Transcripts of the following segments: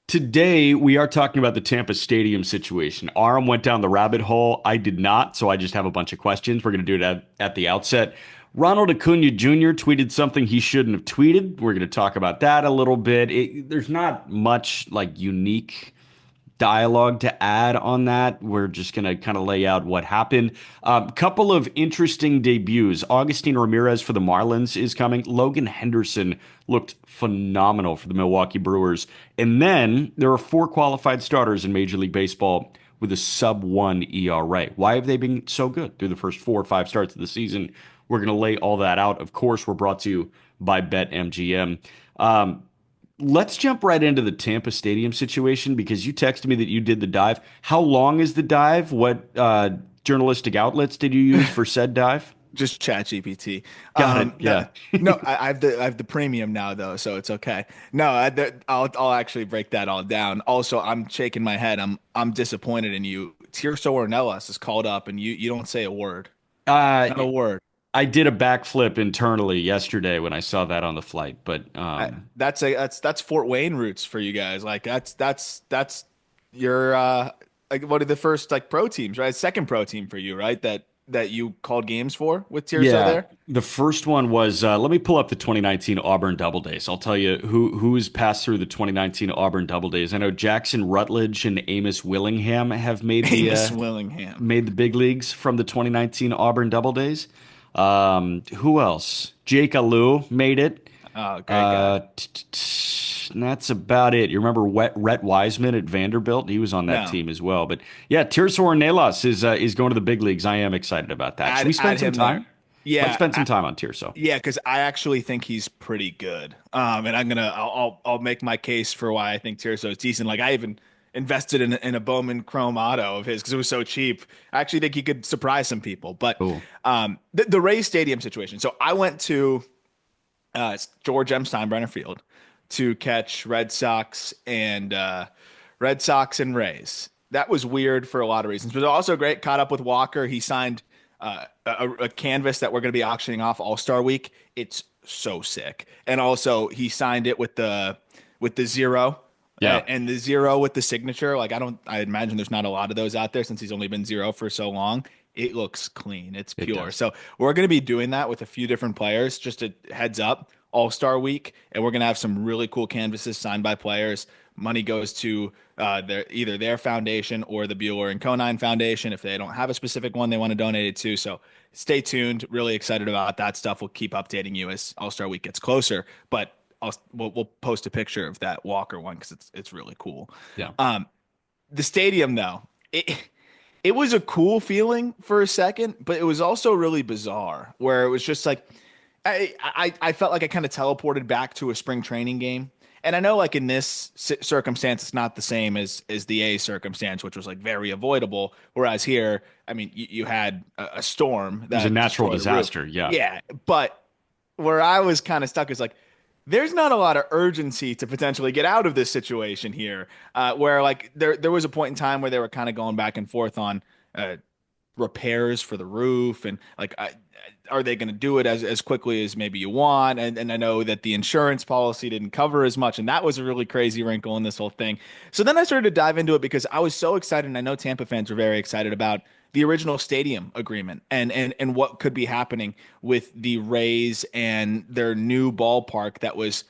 Today, we are talking about the Tampa Stadium situation. Aram went down the rabbit hole. I did not, so I just have a bunch of questions. We're going to do it at the outset. Ronald Acuna Jr. tweeted something he shouldn't have tweeted. We're going to talk about that a little bit. There's not much like unique dialogue to add on that. We're just going to kind of lay out what happened. Couple of interesting debuts. Agustin Ramirez for the Marlins is coming. Logan Henderson looked phenomenal for the Milwaukee Brewers. And then there are four qualified starters in Major League Baseball with a sub-1 ERA. Why have they been so good through the first 4 or 5 starts of the season? We're going to lay all that out. Of course, we're brought to you by BetMGM. Let's jump right into the Tampa Stadium situation because you texted me that you did the dive. How long is the dive? What journalistic outlets did you use for said dive? Just chat GPT. Got it. No, Yeah. no, I have the premium now though, so it's okay. No, I'll actually break that all down. Also, I'm shaking my head. I'm disappointed in you. Tirso Ornelas is called up, and you don't say a word. Uh, Not a word. I did a backflip internally yesterday when I saw that on the flight, but That's Fort Wayne roots for you guys. Like that's your like what are the first like pro teams, right? Second pro team for you, right? That you called games for with Tirso yeah, there. the first one was let me pull up the 2019 Auburn Double Days. I'll tell you who's passed through the 2019 Auburn Double Days. I know Jackson Rutledge and Amos Willingham have made the Amos Willingham. big leagues from the 2019 Auburn Double Days. Who else? Jake Alou made it. Oh, great guy. And that's about it. You remember Rhett Wiseman at Vanderbilt? He was on that No. team as well. But yeah, Tirso Ornelas is going to the big leagues. I am excited about that. Should we Add spend some him there. time? Let's Yeah, spend some time on Tirso. yeah, because I actually think he's pretty good. And I'll make my case for why I think Tirso is decent. Like I even invested in a Bowman Chrome auto of his because it was so cheap. I actually think he could surprise some people. But Cool. the Rays Stadium situation. So I went to George M. Steinbrenner Field to catch Red Sox and Rays. That was weird for a lot of reasons, but also great. Caught up with Walker. He signed a canvas that we're going to be auctioning off All-Star Week. It's so sick. And also he signed it with the zero Yeah, and the zero with the signature. Like I imagine there's not a lot of those out there since he's only been zero for so long. It looks clean. It's it pure. does. So we're going to be doing that with a few different players. Just a heads up, All-Star Week, and we're going to have some really cool canvases signed by players. Money goes to either their foundation or the Bueller and Conine Foundation if they don't have a specific one they want to donate it to. So stay tuned. Really excited about that stuff. We'll keep updating you as All-Star Week gets closer. But we'll post a picture of that Walker one because it's really cool. Yeah. The stadium though, it was a cool feeling for a second, but it was also really bizarre where it was just like I felt like I kind of teleported back to a spring training game. And I know like in this circumstance, it's not the same as the A circumstance, which was like very avoidable. Whereas here, I mean, you had a storm It was a that natural destroyed a roof. disaster. Yeah. Yeah. But where I was kind of stuck is like, there's not a lot of urgency to potentially get out of this situation here. Where like there was a point in time where they were kind of going back and forth on uh, repairs for the roof and like are they going to do it as quickly as maybe you want and I know that the insurance policy didn't cover as much and that was a really crazy wrinkle in this whole thing. So then I started to dive into it because I was so excited and I know Tampa fans were very excited about the original stadium agreement and what could be happening with the Rays and their new ballpark that was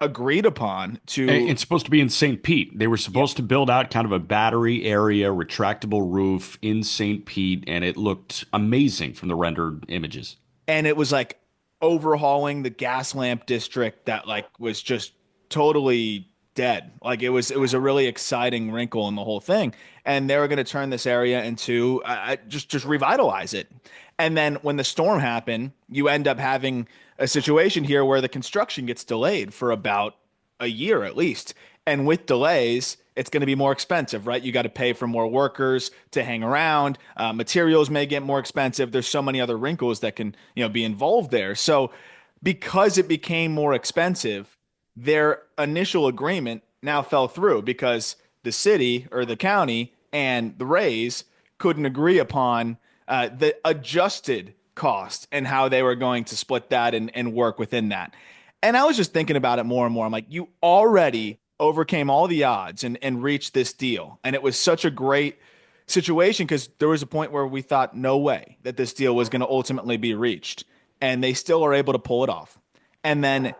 agreed upon to. It's supposed to be in St. Pete. They were Yeah. supposed to build out kind of a battery area, retractable roof in St. Pete, and it looked amazing from the rendered images. And it was like overhauling the gas lamp district that like was just totally dead. Like it was a really exciting wrinkle in the whole thing, and they were going to turn this area into just revitalize it. And then when the storm happened, you end up having a situation here where the construction gets delayed for about a year at least. And with delays, it's going to be more expensive, right? You got to pay for more workers to hang around. Materials may get more expensive. There's so many other wrinkles that can, be involved there. So because it became more expensive, their initial agreement now fell through because the city or the county and the Rays couldn't agree upon the adjusted cost and how they were going to split that and work within that. And I was just thinking about it more and more. I'm like, you already overcame all the odds and reached this deal. And it was such a great situation because there was a point where we thought no way that this deal was going to ultimately be reached. And they still are able to pull it off. And then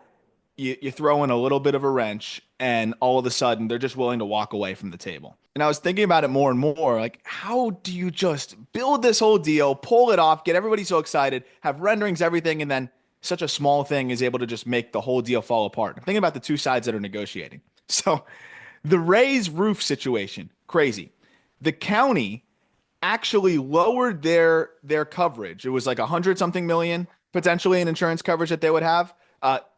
you throw in a little bit of a wrench, and all of a sudden they're just willing to walk away from the table. And I was thinking about it more and more, like, how do you just build this whole deal, pull it off, get everybody so excited, have renderings, everything, and then such a small thing is able to just make the whole deal fall apart? I'm thinking about the two sides that are negotiating. So the Rays roof situation, crazy. The county actually lowered their coverage. It was like 100 something million potentially in insurance coverage that they would have,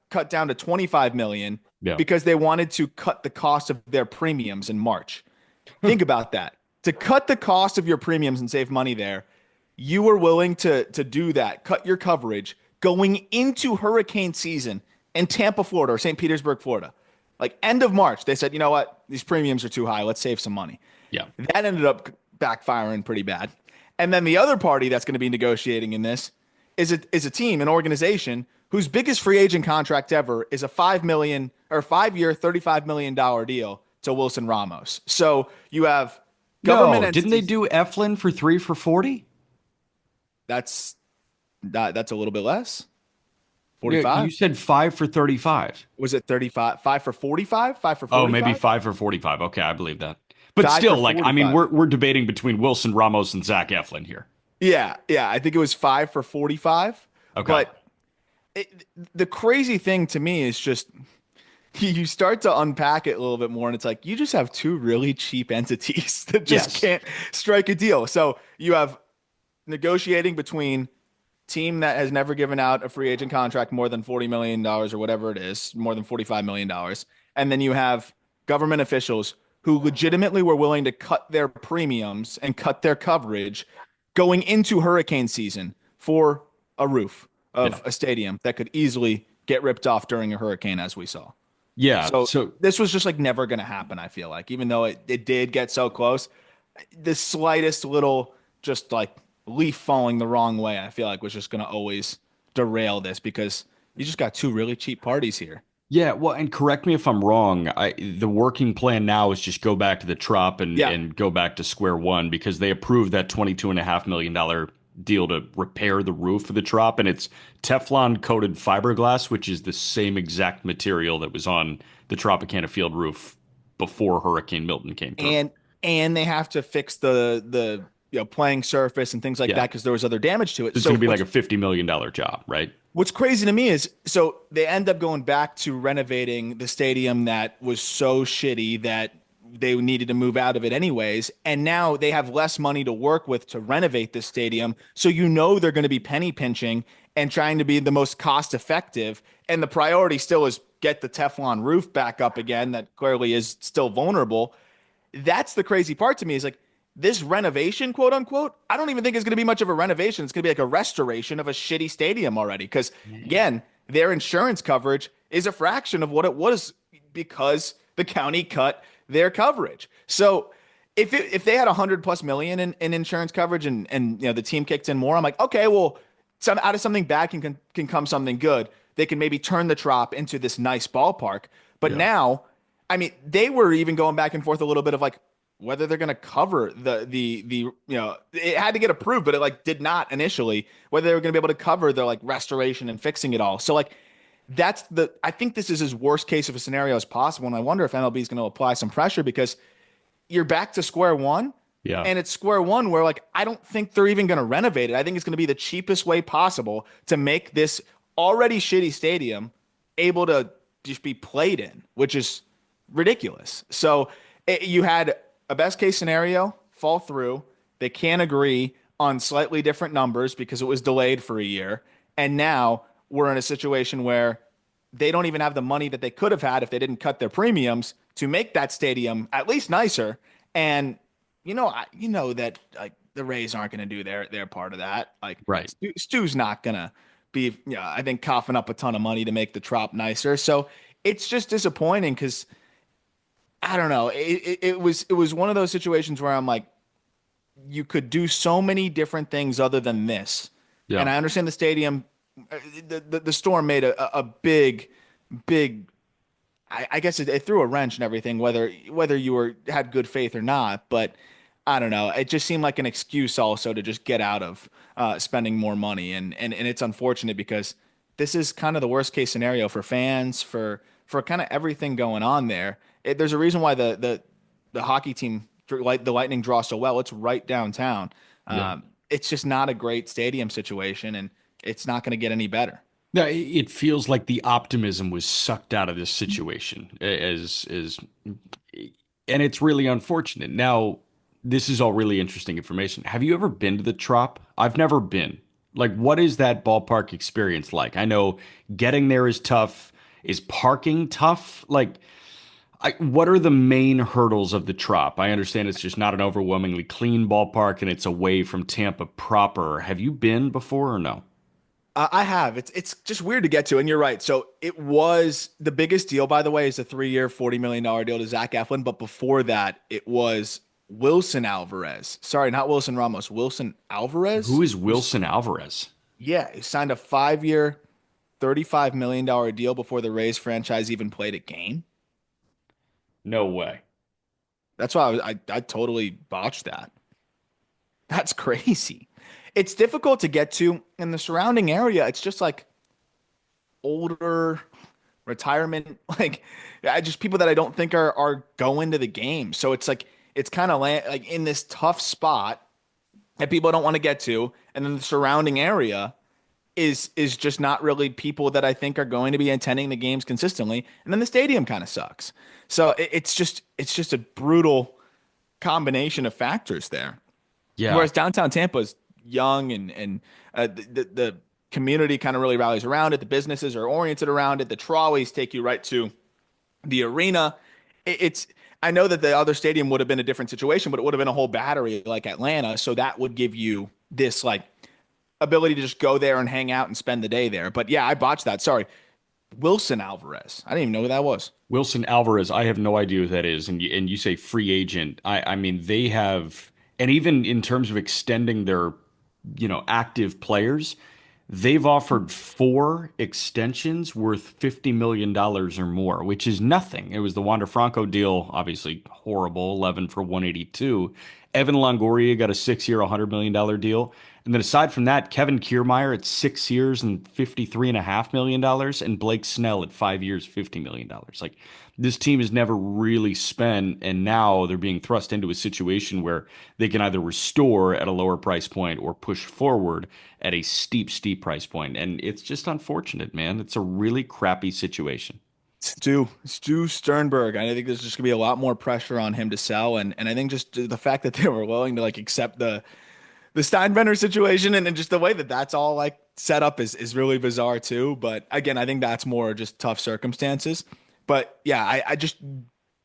cut down to 25 million Yeah. because they wanted to cut the cost of their premiums in March. Think about that. To cut the cost of your premiums and save money there, you were willing to do that, cut your coverage going into hurricane season in Tampa, Florida, or St. Petersburg, Florida. Like end of March, they said, you know what? These premiums are too high. Let's save some money. Yeah. That ended up backfiring pretty bad. And then the other party that's going to be negotiating in this is a team, an organization whose biggest free agent contract ever is a 5 million or 5 year, $35 million deal to Wilson Ramos. So you have government No, didn't they entities. do Eflin for 3 for 40? That's that's a little bit less. Yeah, 45. you said 5 for 35. Was it 35? 5 for 45? 5 for Oh, maybe 45? 5 for 45. Okay, I believe that. But 5 for still, like, I mean, 45. we're debating between Wilson Ramos and Zach Eflin here. Yeah, yeah. I think it was 5 for 45. Okay. But the crazy thing to me is just you start to unpack it a little bit more, and it's like you just have two really cheap entities that just Yes. can't strike a deal. So you have negotiating between team that has never given out a free agent contract more than $40 million or whatever it is, more than $45 million, and then you have government officials who legitimately were willing to cut their premiums and cut their coverage going into hurricane season for a roof Yeah. of a stadium that could easily get ripped off during a hurricane, as we saw. Yeah. So So this was just like never going to happen, I feel like, even though it did get so close. The slightest little just like leaf falling the wrong way, I feel like was just going to always derail this because you just got two really cheap parties here. yeah, well, and correct me if I'm wrong. The working plan now is just go back to the Trop and Yeah. go back to square one because they approved that $22.5 million deal to repair the roof of the Trop, and it's Teflon coated fiberglass, which is the same exact material that was on the Tropicana Field roof before Hurricane Milton came through. And and they have to fix the playing surface and things like Yeah, that because there was other damage to it. it's So going to be like a $50 million job, right? what's crazy to me is so they end up going back to renovating the stadium that was so shitty that they needed to move out of it anyways. And now they have less money to work with to renovate this stadium. So they're going to be penny pinching and trying to be the most cost effective. And the priority still is get the Teflon roof back up again, that clearly is still vulnerable. That's the crazy part to me is like this renovation, quote unquote, I don't even think it's going to be much of a renovation. It's going to be like a restoration of a shitty stadium already. Because again, their insurance coverage is a fraction of what it was because the county cut their coverage. So if they had 100 plus million in insurance coverage and the team kicked in more, I'm like, okay, well, some out of something bad can come something good. They can maybe turn the Trop into this nice ballpark. But Yeah. now, I mean, they were even going back and forth a little bit of like whether they're going to cover the it had to get approved, but it like did not initially. Whether they were going to be able to cover the like restoration and fixing it all. So like I think this is as worst case of a scenario as possible, and I wonder if MLB is going to apply some pressure because you're back to square one. Yeah. And it's square one where like I don't think they're even going to renovate it. I think it's going to be the cheapest way possible to make this already shitty stadium able to just be played in, which is ridiculous. So you had a best case scenario fall through. They can't agree on slightly different numbers because it was delayed for a year. And now we're in a situation where they don't even have the money that they could have had if they didn't cut their premiums to make that stadium at least nicer. And that like the Rays aren't going to do their part of that. Like Right. Stu's not going to be, I think coughing up a ton of money to make the Trop nicer. So it's just disappointing because I don't know. It was one of those situations where I'm like, you could do so many different things other than this. Yeah. And I understand the stadium, the storm made a big, big I guess it threw a wrench and everything, whether you had good faith or not. But I don't know. It just seemed like an excuse also to just get out of spending more money, and it's unfortunate because this is kind of the worst case scenario for fans, for kind of everything going on there. There's a reason why the hockey team, like the Lightning, draw so well. It's right downtown. Yeah. It's just not a great stadium situation, and it's not going to get any better. No, it feels like the optimism was sucked out of this situation and it's really unfortunate. Now, this is all really interesting information. Have you ever been to the Trop? I've never been. Like, what is that ballpark experience like? I know getting there is tough. Is parking tough? Like, what are the main hurdles of the Trop? I understand it's just not an overwhelmingly clean ballpark and it's away from Tampa proper. Have you been before or no? I have. It's just weird to get to, and you're right. So it was the biggest deal, by the way, is a 3-year, $40 million deal to Zach Eflin. But before that, it was Wilson Alvarez. Sorry, not Wilson Ramos. Wilson Who Alvarez. is Wilson Alvarez? Yeah, he signed a 5-year, $35 million deal before the Rays franchise even played a game. No way. That's why I totally botched that. That's crazy. It's difficult to get to in the surrounding area. It's just like older retirement, like I just people that I don't think are going to the game. So it's like it's kind of like in this tough spot that people don't want to get to, and then the surrounding area is just not really people that I think are going to be attending the games consistently. And then the stadium kind of sucks. So it's just a brutal combination of factors there. Yeah. Whereas downtown Tampa is young and the community kind of really rallies around it. The businesses are oriented around it. The trolleys take you right to the arena. It's I know that the other stadium would have been a different situation, but it would have been a whole battery like Atlanta. So that would give you this like ability to just go there and hang out and spend the day there. But yeah, I botched that. Sorry. Wilson Alvarez. I didn't even know who that was. Wilson Alvarez, I have no idea who that is. And you say free agent. I mean, they have, and even in terms of extending their, active players, they've offered four extensions worth $50 million dollars or more, which is nothing. It was the Wander Franco deal, obviously horrible, 11 for 182. Evan Longoria got a 6-year, $100 million deal. And then aside from that, Kevin Kiermaier at 6 years and $53.5 million, and Blake Snell at 5 years, $50 million. Like this team has never really spent, and now they're being thrust into a situation where they can either restore at a lower price point or push forward at a steep, steep price point. And it's just unfortunate, man. It's a really crappy situation. Stu Sternberg. I think there's just gonna be a lot more pressure on him to sell, and I think just the fact that they were willing to like accept the Steinbrenner situation and just the way that that's all like set up is really bizarre too. But again, I think that's more just tough circumstances. But yeah, I just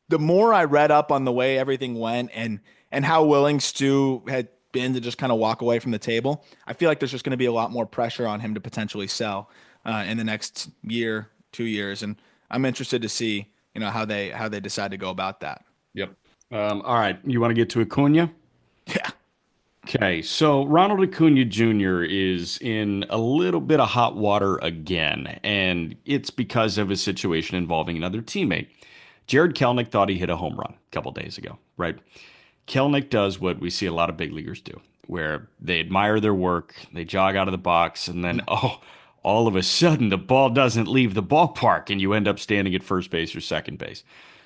the more I read up on the way everything went and how willing Stu had been to just kind of walk away from the table, I feel like there's just going to be a lot more pressure on him to potentially sell in the next year, 2 years, and I'm interested to see how they decide to go about that. Yep. All right. You want to get to Acuna? Yeah. Okay, so Ronald Acuna Jr. is in a little bit of hot water again, and it's because of a situation involving another teammate. Jared Kelenic thought he hit a home run a couple days ago, right? Kelenic does what we see a lot of big leaguers do, where they admire their work, they jog out of the box, and then, oh, all of a sudden the ball doesn't leave the ballpark, and you end up standing at first base or second base.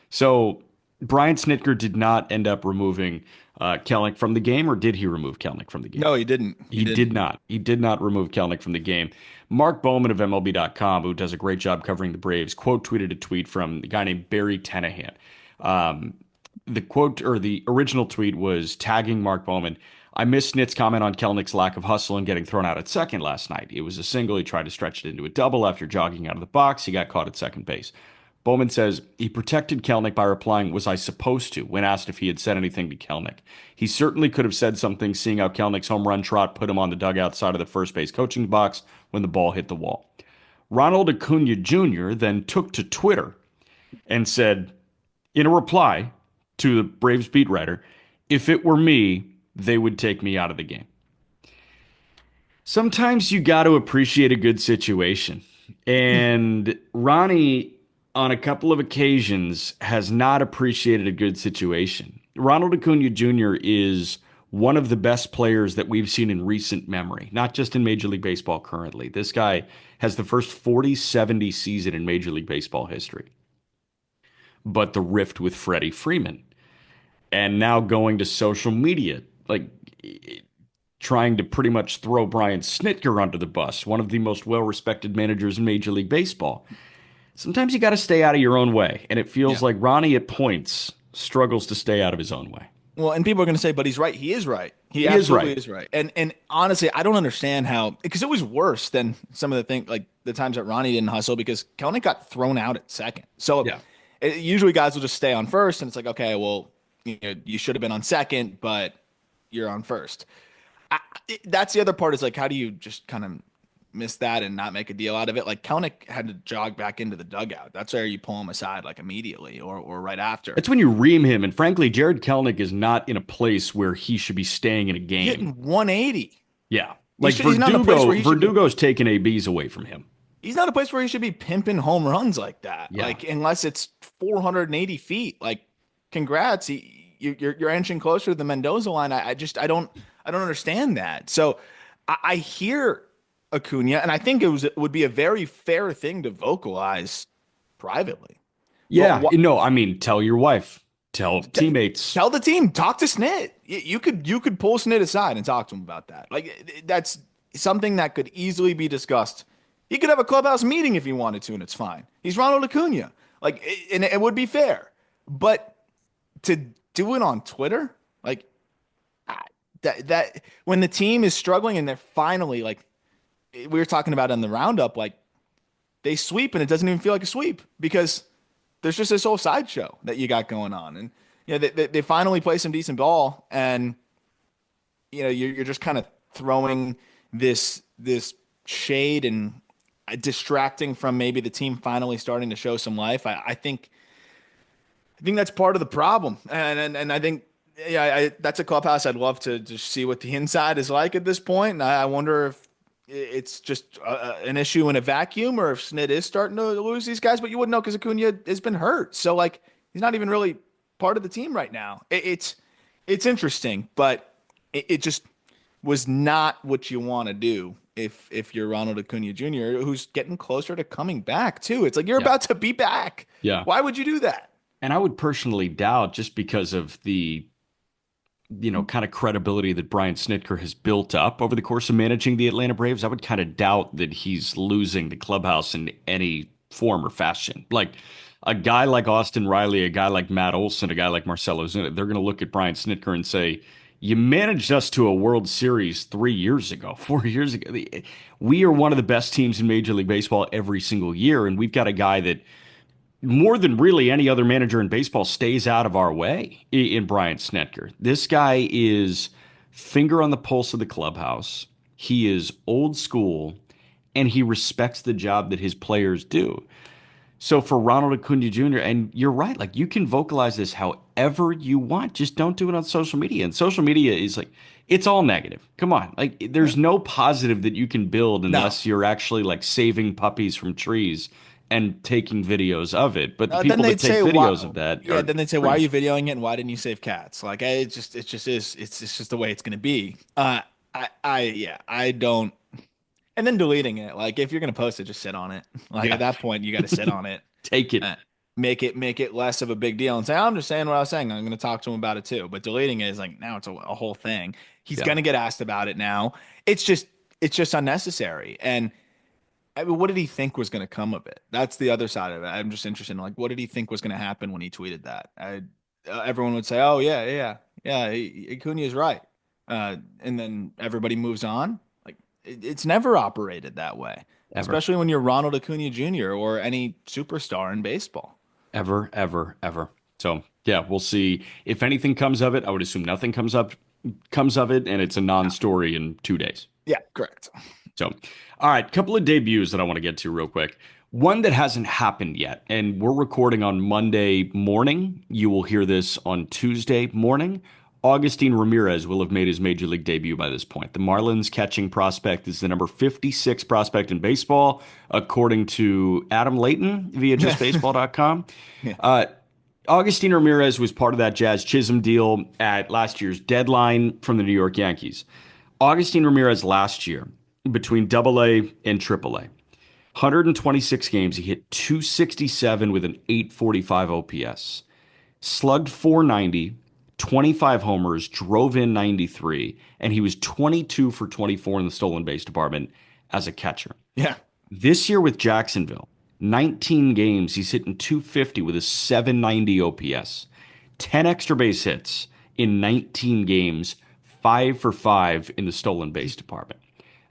So Brian Snitker did not end up removing Kelenic from the game, or did he remove Kelenic from the game? No, he didn't. He He did didn't. not. He did not remove Kelenic from the game. Mark Bowman of MLB.com, who does a great job covering the Braves, quote tweeted a tweet from a guy named Barry Tenahan. Um, the quote or the original tweet was tagging Mark Bowman. I missed Snit's comment on Kelnick's lack of hustle and getting thrown out at second last night. It was a single. He tried to stretch it into a double after jogging out of the box. He got caught at second base. Bowman says he protected Kelnick by replying, "Was I supposed to?" when asked if he had said anything to Kelnick. He certainly could have said something, seeing how Kelnick's home run trot put him on the dugout side of the first base coaching box when the ball hit the wall. Ronald Acuna Jr. then took to Twitter and said, in a reply to the Braves beat writer, if it were me, they would take me out of the game. Sometimes you got to appreciate a good situation. And Ronnie on a couple of occasions, has not appreciated a good situation. Ronald Acuna Jr. is one of the best players that we've seen in recent memory, not just in Major League Baseball currently. This guy has the first 40-70 season in Major League Baseball history. But the rift with Freddie Freeman, and now going to social media, like trying to pretty much throw Brian Snitker under the bus, one of the most well-respected managers in Major League Baseball. Sometimes you got to stay out of your own way, and it feels Yeah. like Ronnie at points struggles to stay out of his own way. Well, and people are going to say, but he's right. He is right. He He is absolutely right. is right. And honestly, I don't understand how, because it was worse than some of the things, like the times that Ronnie didn't hustle, because Kelnick got thrown out at second. So Yeah. usually guys will just stay on first, and it's like, okay, well, you should have been on second, but you're on first. That's the other part, is like, how do you just kind of miss that and not make a deal out of it? Like, Kelnick had to jog back into the dugout. That's where you pull him aside, like immediately or right after. That's when you ream him. And frankly, Jared Kelnick is not in a place where he should be staying in a game. Hitting 180. Yeah. Like He's not in a place where he should be. Verdugo's taking ABs away from him. He's not a place where he should be pimping home runs like that. Yeah. Like, unless it's 480 feet. Like, congrats. You're inching closer to the Mendoza line. I don't understand that. So I hear Acuna, and I think it would be a very fair thing to vocalize privately. Yeah. But No, I mean, tell your wife, tell teammates. tell the team, talk to Snit. You could pull Snit aside and talk to him about that. Like, that's something that could easily be discussed. He could have a clubhouse meeting if he wanted to, and it's fine. He's Ronald Acuna. Like, and it would be fair. But to do it on Twitter, like, that when the team is struggling and they're finally, like, we were talking about in the roundup, like, they sweep and it doesn't even feel like a sweep because there's just this whole sideshow that you got going on. And they finally play some decent ball, and you're just kind of throwing this shade and distracting from maybe the team finally starting to show some life. I think that's part of the problem, and I think that's a clubhouse I'd love to just see what the inside is like at this point. And I wonder if it's just an issue in a vacuum, or if Snit is starting to lose these guys. But you wouldn't know because Acuna has been hurt, so like he's not even really part of the team right now. It's interesting, but it just was not what you want to do if you're Ronald Acuna Jr., who's getting closer to coming back too. It's like you're about to be back. Yeah. Why would you do that? And I would personally doubt, just because of the kind of credibility that Brian Snitker has built up over the course of managing the Atlanta Braves, I would kind of doubt that he's losing the clubhouse in any form or fashion. Like a guy like Austin Riley, a guy like Matt Olson, a guy like Marcell Ozuna, they're going to look at Brian Snitker and say, you managed us to a World Series 3 years ago, 4 years ago. We are one of the best teams in Major League Baseball every single year, and we've got a guy that more than really any other manager in baseball stays out of our way in Brian Snitker. This guy is finger on the pulse of the clubhouse. He is old school, and he respects the job that his players do. So for Ronald Acuna Jr., and you're right, like you can vocalize this however you want. Just don't do it on social media. And social media is like, it's all negative. Come on. Like there's no positive that you can build unless you're actually like saving puppies from trees and taking videos of it. But the people that take videos of that, then they'd say, why are you videoing it and why didn't you save cats? Like it just is. It's just the way it's going to be. I don't. And then deleting it. Like if you're going to post it, just sit on it. Like at that point, you got to sit on it. Take it. Make it less of a big deal and say, I'm just saying what I was saying. I'm going to talk to him about it too. But deleting it is like, now it's a whole thing. He's going to get asked about it now. It's just unnecessary. And I mean, what did he think was going to come of it? That's the other side of it. I'm just interested in like, what did he think was going to happen when he tweeted that? Everyone would say, oh yeah, Acuna is right. And then everybody moves on. Like it's never operated that way, especially when you're Ronald Acuna Jr. or any superstar in baseball. Ever. So yeah, we'll see if anything comes of it. I would assume nothing comes of it, and it's a non-story in 2 days. Yeah, correct. So, all right, couple of debuts that I want to get to real quick. One that hasn't happened yet, and we're recording on Monday morning. You will hear this on Tuesday morning. Agustin Ramirez will have made his major league debut by this point. The Marlins catching prospect is the number 56 prospect in baseball, according to Adam Layton via justbaseball.com. Yeah. Agustin Ramirez was part of that Jazz Chisholm deal at last year's deadline from the New York Yankees. Agustin Ramirez last year, between AA and AAA, 126 games, he hit 267 with an 845 OPS, slugged 490, 25 homers, drove in 93, and he was 22 for 24 in the stolen base department as a catcher. Yeah. This year with Jacksonville, 19 games, he's hitting 250 with a 790 OPS, 10 extra base hits in 19 games, 5 for 5 in the stolen base department.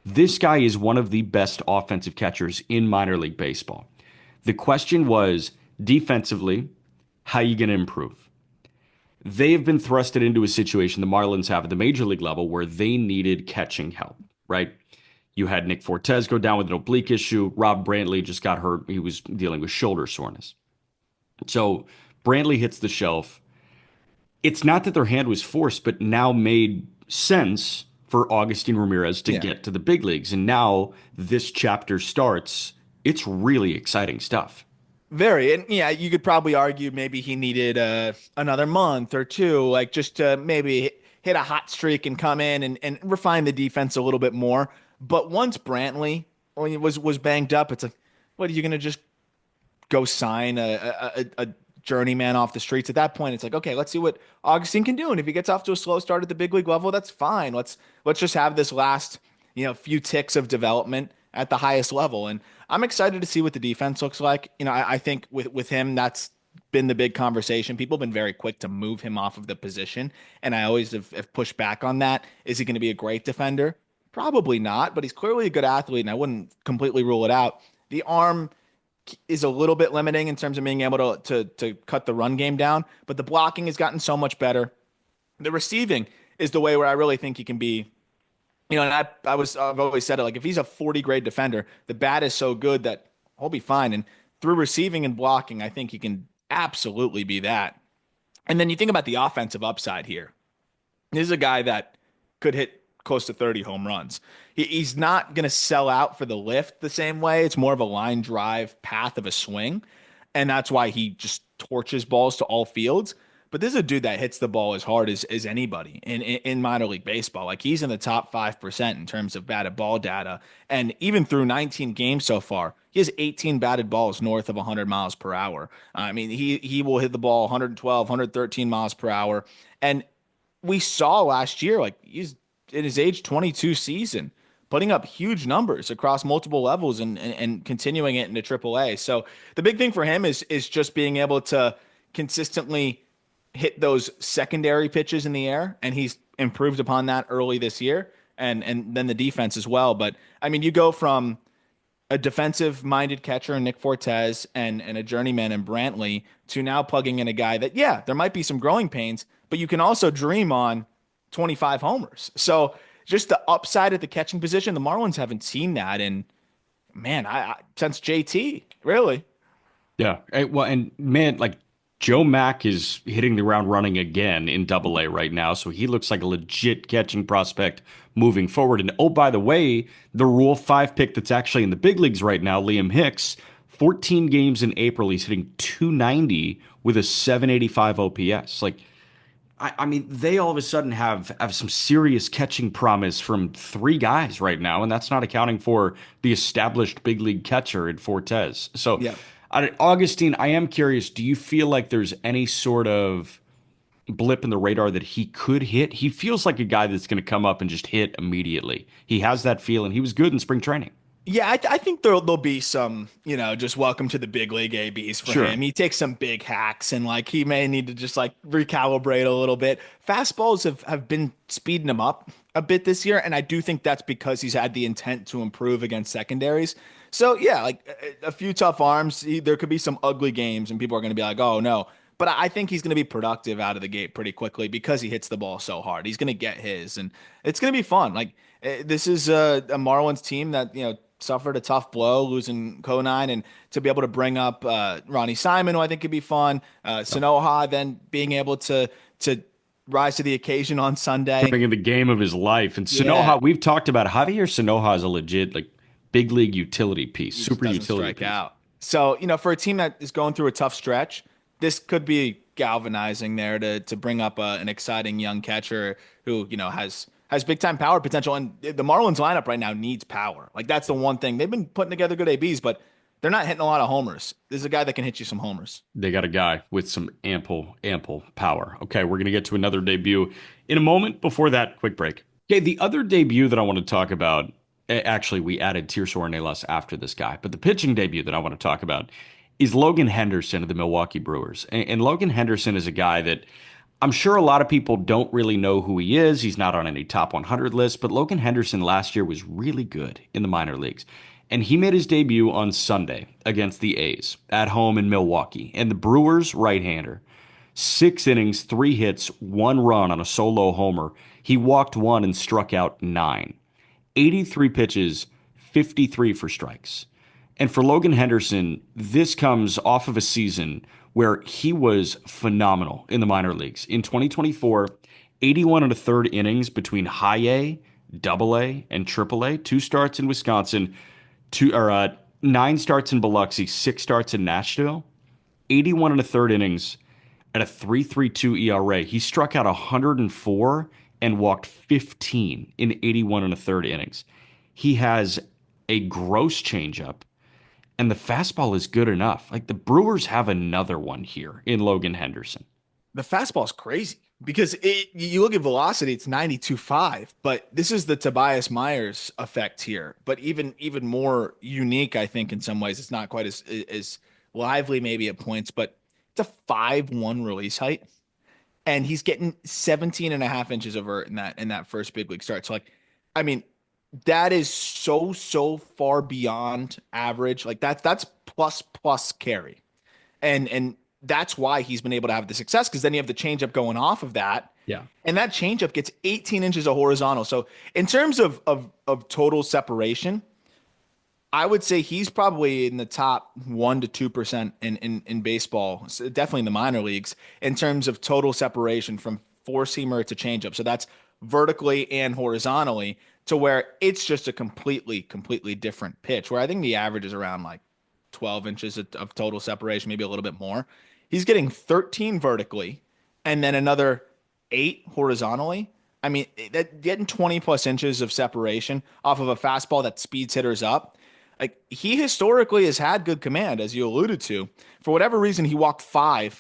This guy is one of the best offensive catchers in minor league baseball. The question was, defensively, how are you going to improve? They have been thrusted into a situation the Marlins have at the major league level where they needed catching help, right? You had Nick Fortes go down with an oblique issue. Rob Brantley just got hurt. He was dealing with shoulder soreness. So Brantley hits the shelf. It's not that their hand was forced, but now made sense for Agustin Ramirez to Yeah. get to the big leagues. And now this chapter starts. It's really exciting stuff. Very. And yeah, you could probably argue maybe he needed another month or two, like just to maybe hit a hot streak and come in and refine the defense a little bit more. But once Brantley when he was banged up, it's like, what are you going to just go sign a journeyman off the streets? At that point, it's like, okay, let's see what Augustine can do. And if he gets off to a slow start at the big league level, that's fine. Let's just have this last, few ticks of development at the highest level. And I'm excited to see what the defense looks like. I think with him, that's been the big conversation. People have been very quick to move him off of the position. And I always have pushed back on that. Is he going to be a great defender? Probably not, but he's clearly a good athlete, and I wouldn't completely rule it out. The arm is a little bit limiting in terms of being able to cut the run game down, but the blocking has gotten so much better. The receiving is the way where I really think he can be. And I've always said it, like if he's a 40 grade defender, the bat is so good that he'll be fine. And through receiving and blocking, I think he can absolutely be that. And then you think about the offensive upside here. This is a guy that could hit close to 30 home runs. He's not going to sell out for the lift the same way. It's more of a line drive path of a swing. And that's why he just torches balls to all fields. But this is a dude that hits the ball as hard as anybody in minor league baseball. Like he's in the top 5% in terms of batted ball data. And even through 19 games so far, he has 18 batted balls north of 100 miles per hour. I mean, he will hit the ball 112, 113 miles per hour. And we saw last year, like he's in his age 22 season, putting up huge numbers across multiple levels and continuing it into AAA. So the big thing for him is just being able to consistently hit those secondary pitches in the air, and he's improved upon that early this year, and then the defense as well. But I mean, you go from a defensive-minded catcher in Nick Fortes and a journeyman in Brantley to now plugging in a guy that, yeah, there might be some growing pains, but you can also dream on 25 homers. So just the upside at the catching position, the Marlins haven't seen that in, man, I since JT, really. Yeah. Well, and man, like Joe Mack is hitting the ground running again in Double A right now, so he looks like a legit catching prospect moving forward. And oh, by the way, the Rule 5 pick that's actually in the big leagues right now, Liam Hicks, 14 games in April, he's hitting 290 with a 785 OPS. Like, I mean, they all of a sudden have some serious catching promise from three guys right now, and that's not accounting for the established big league catcher in Fortes. So, Yeah. Augustine, I am curious, do you feel like there's any sort of blip in the radar that he could hit? He feels like a guy that's going to come up and just hit immediately. He has that feeling. He was good in spring training. Yeah, I think there'll be some, just welcome to the big league ABs for Sure. him. He takes some big hacks and like he may need to just like recalibrate a little bit. Fastballs have been speeding him up a bit this year, and I do think that's because he's had the intent to improve against secondaries. So yeah, like a few tough arms, there could be some ugly games, and people are going to be like, "Oh no." But I think he's going to be productive out of the gate pretty quickly because he hits the ball so hard. He's going to get his, and it's going to be fun. Like this is a Marlins team that suffered a tough blow, losing Conine, and to be able to bring up Ronnie Simon, who I think could be fun, Sanoha, then being able to rise to the occasion on Sunday. Bringing the game of his life. And Yeah, Sonoha, we've talked about Javier Sonoha is a legit like big league utility piece, he just super doesn't utility strike piece. out. So, for a team that is going through a tough stretch, this could be galvanizing there to bring up an exciting young catcher who, has big time power potential. And the Marlins lineup right now needs power. Like that's the one thing. They've been putting together good ABs, but they're not hitting a lot of homers. This is a guy that can hit you some homers. They got a guy with some ample power. Okay, we're going to get to another debut in a moment. Before that, quick break. Okay, the other debut that I want to talk about, actually, we added Tirso Ornelas after this guy, but the pitching debut that I want to talk about is Logan Henderson of the Milwaukee Brewers. And Logan Henderson is a guy that I'm sure a lot of people don't really know who he is. He's not on any top 100 list, but Logan Henderson last year was really good in the minor leagues. And he made his debut on Sunday against the A's at home in Milwaukee. And the Brewers right-hander, 6 innings, 3 hits, 1 run on a solo homer. He walked one and struck out 9. 83 pitches, 53 for strikes. And for Logan Henderson, this comes off of a season where he was phenomenal in the minor leagues. In 2024, 81 and a third innings between high A, double A, and triple A, 2 starts in Wisconsin, 9 starts in Biloxi, 6 starts in Nashville, 81 and a third innings at a 3.32 ERA. He struck out 104 and walked 15 in 81 and a third innings. He has a gross changeup, and the fastball is good enough. Like the Brewers have another one here in Logan Henderson. The fastball is crazy because you look at velocity, it's 92.5, but this is the Tobias Myers effect here. But even more unique, I think, in some ways. It's not quite as lively maybe at points, but it's a 5'1" release height. And he's getting 17 and a half inches of vert in that first big league start. So like, I mean, that is so far beyond average. Like that's plus carry. And that's why he's been able to have the success because then you have the changeup going off of that. Yeah. And that changeup gets 18 inches of horizontal. So in terms of total separation, I would say he's probably in the top 1 to 2% in baseball, so definitely in the minor leagues, in terms of total separation from four seamer to changeup. So that's vertically and horizontally to where it's just a completely different pitch. Where I think the average is around like 12 inches of total separation, maybe a little bit more. He's getting 13 vertically and then another 8 horizontally. I mean, getting 20 plus inches of separation off of a fastball that speeds hitters up. Like he historically has had good command, as you alluded to. For whatever reason, he walked 3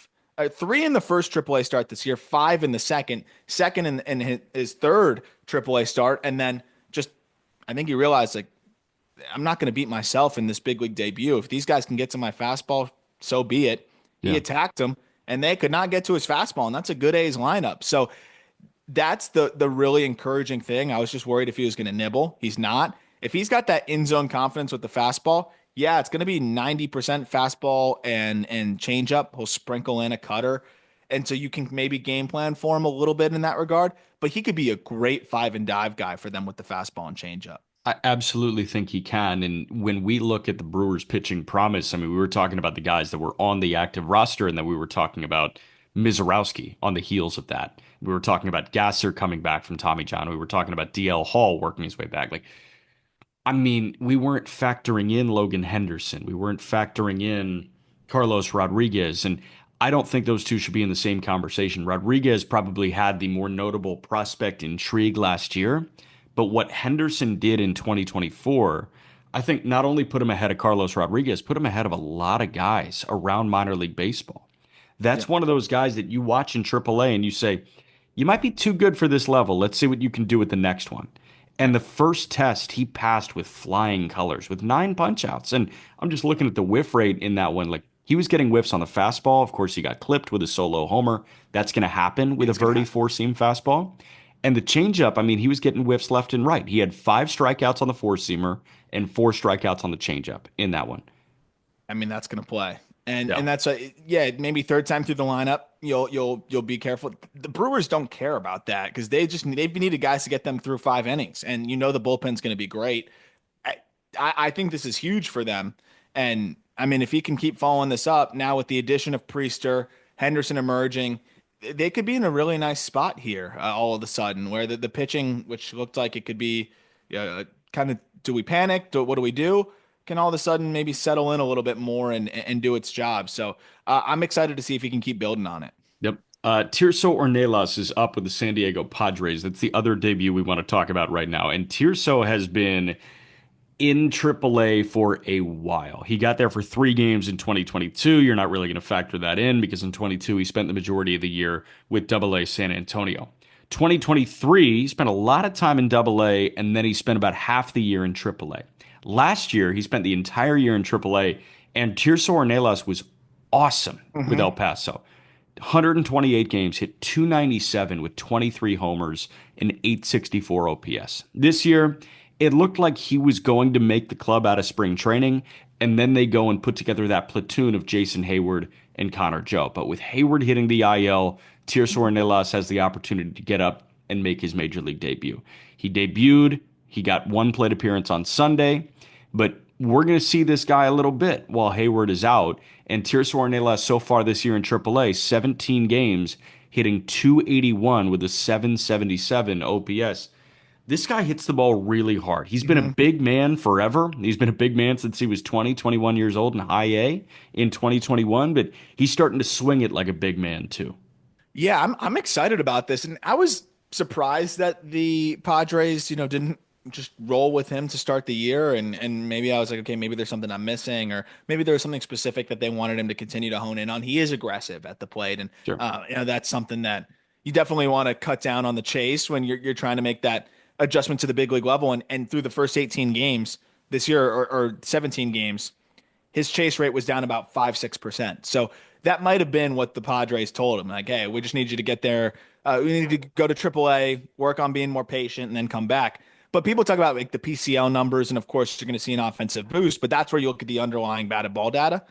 in the first AAA start this year, 5 in the second in his third AAA start, and then just I think he realized like I'm not going to beat myself in this big league debut. If these guys can get to my fastball, so be it. He Yeah. attacked them, and they could not get to his fastball, and that's a good A's lineup. So that's the really encouraging thing. I was just worried if he was going to nibble. He's not. If he's got that in zone confidence with the fastball, yeah, it's going to be 90% fastball and changeup. He'll sprinkle in a cutter. And so you can maybe game plan for him a little bit in that regard, but he could be a great 5 and dive guy for them with the fastball and changeup. I absolutely think he can. And when we look at the Brewers pitching promise, I mean, we were talking about the guys that were on the active roster, and then we were talking about Mizorowski on the heels of that. We were talking about Gasser coming back from Tommy John. We were talking about DL Hall working his way back. Like, I mean, we weren't factoring in Logan Henderson. We weren't factoring in Carlos Rodriguez. And I don't think those two should be in the same conversation. Rodriguez probably had the more notable prospect intrigue last year. But what Henderson did in 2024, I think not only put him ahead of Carlos Rodriguez, put him ahead of a lot of guys around minor league baseball. Yeah. That's one of those guys that you watch in AAA and you say, you might be too good for this level. Let's see what you can do with the next one. And the first test he passed with flying colors with 9 punch outs. And I'm just looking at the whiff rate in that one. Like he was getting whiffs on the fastball. Of course, he got clipped with a solo homer. That's going to happen with a Verdi four seam fastball. And the changeup, I mean, he was getting whiffs left and right. He had 5 strikeouts on the four seamer and 4 strikeouts on the changeup in that one. I mean, that's going to play. And Yeah. and that's yeah, maybe third time through the lineup, you'll be careful. The Brewers don't care about that because they've needed guys to get them through 5 innings, and the bullpen's going to be great. I, I think this is huge for them, and I mean if he can keep following this up now with the addition of Priester, Henderson emerging, they could be in a really nice spot here all of a sudden, where the pitching, which looked like it could be kind of, do we panic? What do we do? Can all of a sudden maybe settle in a little bit more and do its job. So I'm excited to see if he can keep building on it. Yep. Tirso Ornelas is up with the San Diego Padres. That's the other debut we want to talk about right now. And Tirso has been in AAA for a while. He got there for 3 games in 2022. You're not really going to factor that in because in 22 he spent the majority of the year with AA San Antonio. 2023, he spent a lot of time in AA, and then he spent about half the year in AAA. Last year, he spent the entire year in AAA, and Tirso Ornelas was awesome with Hmm. El Paso. 128 games, hit 297 with 23 homers and 864 OPS. This year, it looked like he was going to make the club out of spring training, and then they go and put together that platoon of Jason Hayward and Connor Joe. But with Hayward hitting the IL, Tirso Ornelas has the opportunity to get up and make his major league debut. He debuted, he got one plate appearance on Sunday, but we're going to see this guy a little bit while Hayward is out. And Tirso Ornelas so far this year in AAA, 17 games, hitting 281 with a 777 OPS. This guy hits the ball really hard. He's been a Hmm. big man forever. He's been a big man since he was 20, 21 years old in high A in 2021, but he's starting to swing it like a big man too. Yeah, I'm excited about this, and I was surprised that the Padres, didn't just roll with him to start the year, and maybe I was like, okay, maybe there's something I'm missing, or maybe there was something specific that they wanted him to continue to hone in on. He is aggressive at the plate, and Sure. that's something that you definitely want to cut down on the chase when you're trying to make that adjustment to the big league level, and through the first 18 games this year, or 17 games, his chase rate was down about 5-6%. So that might have been what the Padres told him. Like, hey, we just need you to get there. We need to go to AAA, work on being more patient, and then come back. But people talk about like the PCL numbers, and of course you're going to see an offensive boost. But that's where you look at the underlying batted ball data.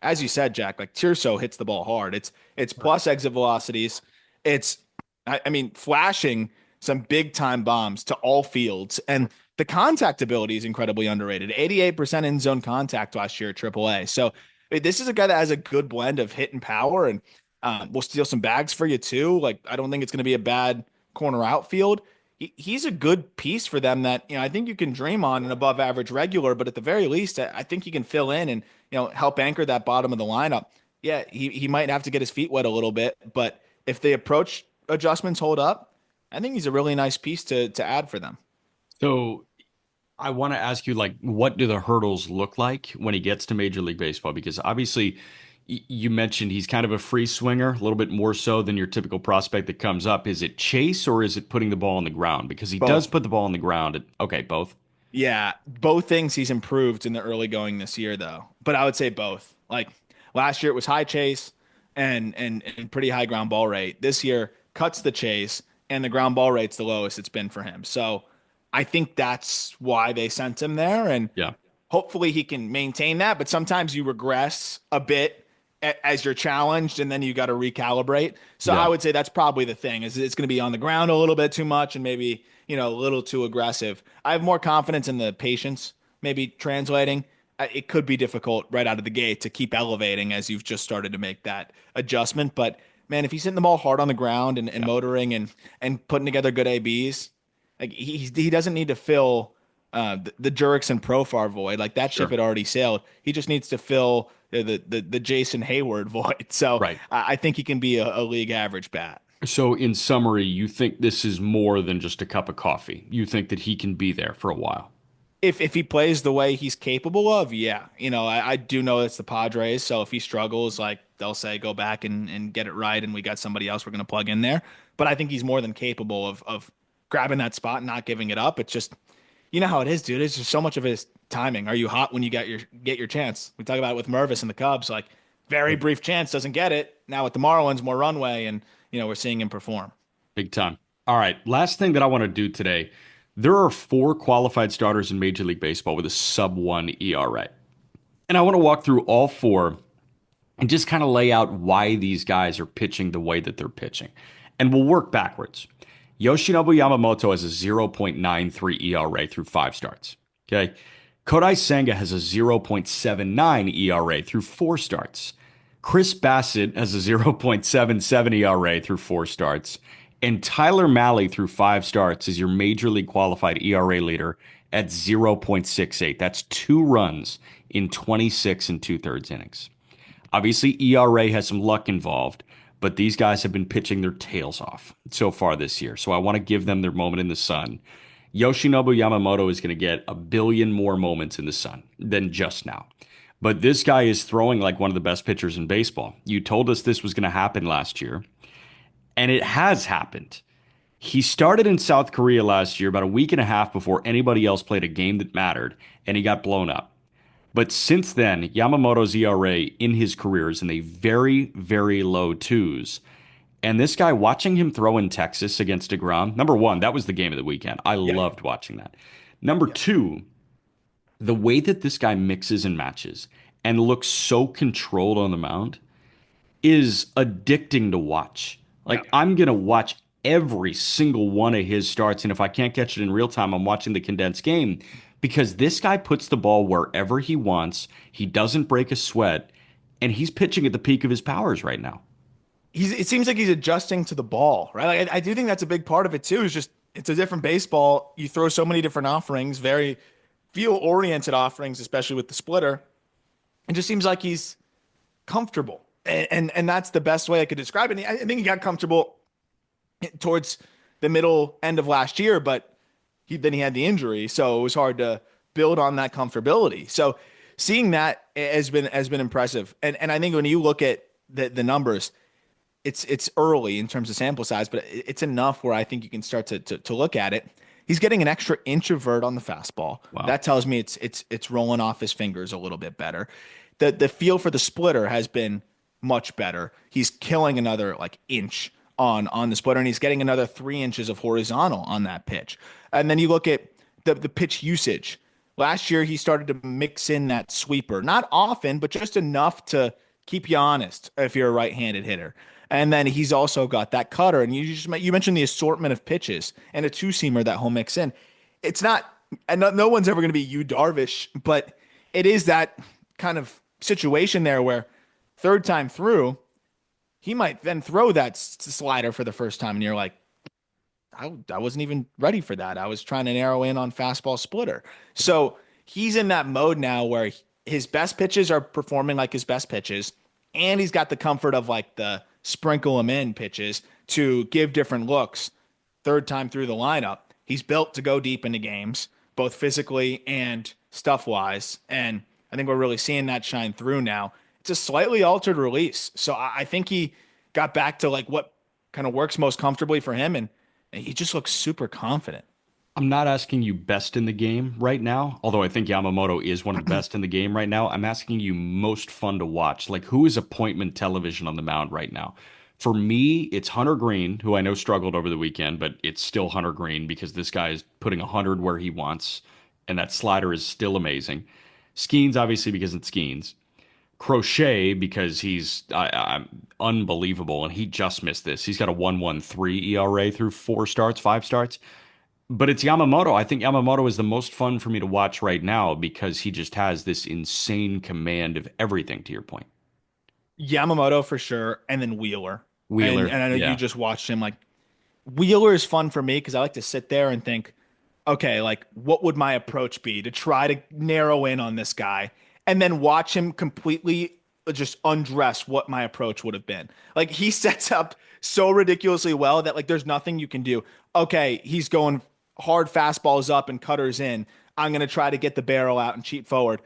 As you said, Jack, like Tirso hits the ball hard. It's plus exit velocities. It's I mean, flashing some big time bombs to all fields. And the contact ability is incredibly underrated. 88% in zone contact last year at AAA. So this is a guy that has a good blend of hit and power, and will steal some bags for you too. Like, I don't think it's going to be a bad corner outfield. He's a good piece for them that, I think you can dream on an above average regular, but at the very least, I think he can fill in and, help anchor that bottom of the lineup. Yeah, he might have to get his feet wet a little bit, but if the approach adjustments hold up, I think he's a really nice piece to add for them. So I want to ask you, like, what do the hurdles look like when he gets to Major League Baseball? Because obviously, you mentioned he's kind of a free swinger, a little bit more so than your typical prospect that comes up. Is it chase or is it putting the ball on the ground? Because he does Both. put the ball on the ground. Okay, both. Yeah, both things he's improved in the early going this year, though. But I would say both. Like last year, it was high chase and pretty high ground ball rate. This year, cuts the chase and the ground ball rate's the lowest it's been for him. So I think that's why they sent him there, and Yeah, hopefully he can maintain that. But sometimes you regress a bit as you're challenged, and then you got to recalibrate. So I yeah, would say that's probably the thing, is it's going to be on the ground a little bit too much and maybe, a little too aggressive. I have more confidence in the patience, maybe translating. It could be difficult right out of the gate to keep elevating as you've just started to make that adjustment. But man, if he's hitting the ball hard on the ground and yeah. motoring and putting together good ABs, like he doesn't need to fill the Jurickson Profar void. Like that ship Sure. had already sailed. He just needs to fill the Jason Hayward void. So Right. I think he can be a league average bat. So, in summary, you think this is more than just a cup of coffee. You think that he can be there for a while. If he plays the way he's capable of, yeah. I do know it's the Padres, so if he struggles, like they'll say, go back and get it right, and we got somebody else we're going to plug in there. But I think he's more than capable of grabbing that spot and not giving it up. It's just, you know how it is, dude. It's just so much of his timing. Are you hot when you get your chance? We talk about it with Mervis and the Cubs, like very brief chance, doesn't get it. Now with the Marlins, more runway, and we're seeing him perform. Big time. All right. Last thing that I want to do today. There are 4 qualified starters in Major League Baseball with a sub-1 ERA. And I want to walk through all 4 and just kind of lay out why these guys are pitching the way that they're pitching. And we'll work backwards. Yoshinobu Yamamoto has a 0.93 ERA through 5 starts. Okay. Kodai Senga has a 0.79 ERA through 4 starts. Chris Bassett has a 0.77 ERA through 4 starts, and Tyler Mahle through 5 starts is your major league qualified ERA leader at 0.68. That's 2 runs in 26 and two-thirds innings. Obviously, ERA has some luck involved, but these guys have been pitching their tails off so far this year. So I want to give them their moment in the sun. Yoshinobu Yamamoto is going to get a billion more moments in the sun than just now. But this guy is throwing like one of the best pitchers in baseball. You told us this was going to happen last year, and it has happened. He started in South Korea last year about a week and a half before anybody else played a game that mattered, and he got blown up. But since then, Yamamoto's ERA in his career is in the very, very low twos. And this guy, watching him throw in Texas against DeGrom, number one, that was the game of the weekend. I loved watching that. Number two, the way that this guy mixes and matches and looks so controlled on the mound is addicting to watch. Yeah. Like, I'm going to watch every single one of his starts. And if I can't catch it in real time, I'm watching the condensed game because this guy puts the ball wherever he wants. He doesn't break a sweat, and he's pitching at the peak of his powers right now. It seems like he's adjusting to the ball, right? Like I do think that's a big part of it too. Is just it's a different baseball. You throw so many different offerings, very field-oriented offerings, especially with the splitter. It just seems like he's comfortable, and that's the best way I could describe it. I think he got comfortable towards the middle end of last year, but then he had the injury, so it was hard to build on that comfortability. So seeing that has been impressive, and I think when you look at the numbers, it's early in terms of sample size, but it's enough where I think you can start to look at it. He's getting an extra inch of vert on the fastball. Wow. That tells me it's rolling off his fingers a little bit better. The feel for the splitter has been much better. He's killing another like inch on the splitter, and he's getting another 3 inches of horizontal on that pitch. And then you look at the pitch usage. Last year, he started to mix in that sweeper. Not often, but just enough to keep you honest if you're a right-handed hitter. And then he's also got that cutter. And you mentioned the assortment of pitches and a two-seamer that he'll mix in. It's not, and no one's ever going to be Yu Darvish, but it is that kind of situation there where third time through, he might then throw that slider for the first time, and you're like, I wasn't even ready for that. I was trying to narrow in on fastball splitter. So he's in that mode now where his best pitches are performing like his best pitches, and he's got the comfort of like the sprinkle them in pitches to give different looks third time through the lineup. He's built to go deep into games, both physically and stuff-wise, and I think we're really seeing that shine through now. It's a slightly altered release. So I think he got back to like what kind of works most comfortably for him, and he just looks super confident. I'm not asking you best in the game right now, although I think Yamamoto is one of the best in the game right now. I'm asking you most fun to watch. Like, who is appointment television on the mound right now? For me, it's Hunter Green, who I know struggled over the weekend, but it's still Hunter Green because this guy is putting 100 where he wants, and that slider is still amazing. Skeens, obviously, because it's Skeens. Crochet, because he's unbelievable, and he just missed this. He's got a 1.13 ERA through 4 starts, 5 starts. But it's Yamamoto. I think Yamamoto is the most fun for me to watch right now because he just has this insane command of everything, to your point. Yamamoto for sure, and then Wheeler. Wheeler, And I know yeah. you just watched him. Like Wheeler is fun for me because I like to sit there and think, okay, like what would my approach be to try to narrow in on this guy, and then watch him completely just undress what my approach would have been. Like he sets up so ridiculously well that like there's nothing you can do. Okay, he's going hard fastballs up and cutters in. I'm going to try to get the barrel out and cheat forward.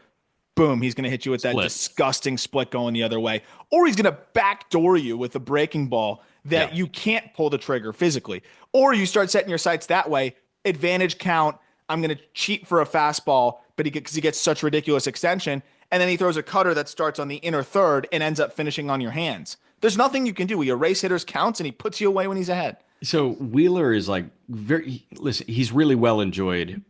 Boom, he's going to hit you with that disgusting split going the other way. Or he's going to backdoor you with a breaking ball that you can't pull the trigger physically. Or you start setting your sights that way. Advantage count. I'm going to cheat for a fastball, but because he gets such ridiculous extension. And then he throws a cutter that starts on the inner third and ends up finishing on your hands. There's nothing you can do. He erase hitters counts and he puts you away when he's ahead. So Wheeler is like listen, he's really well enjoyed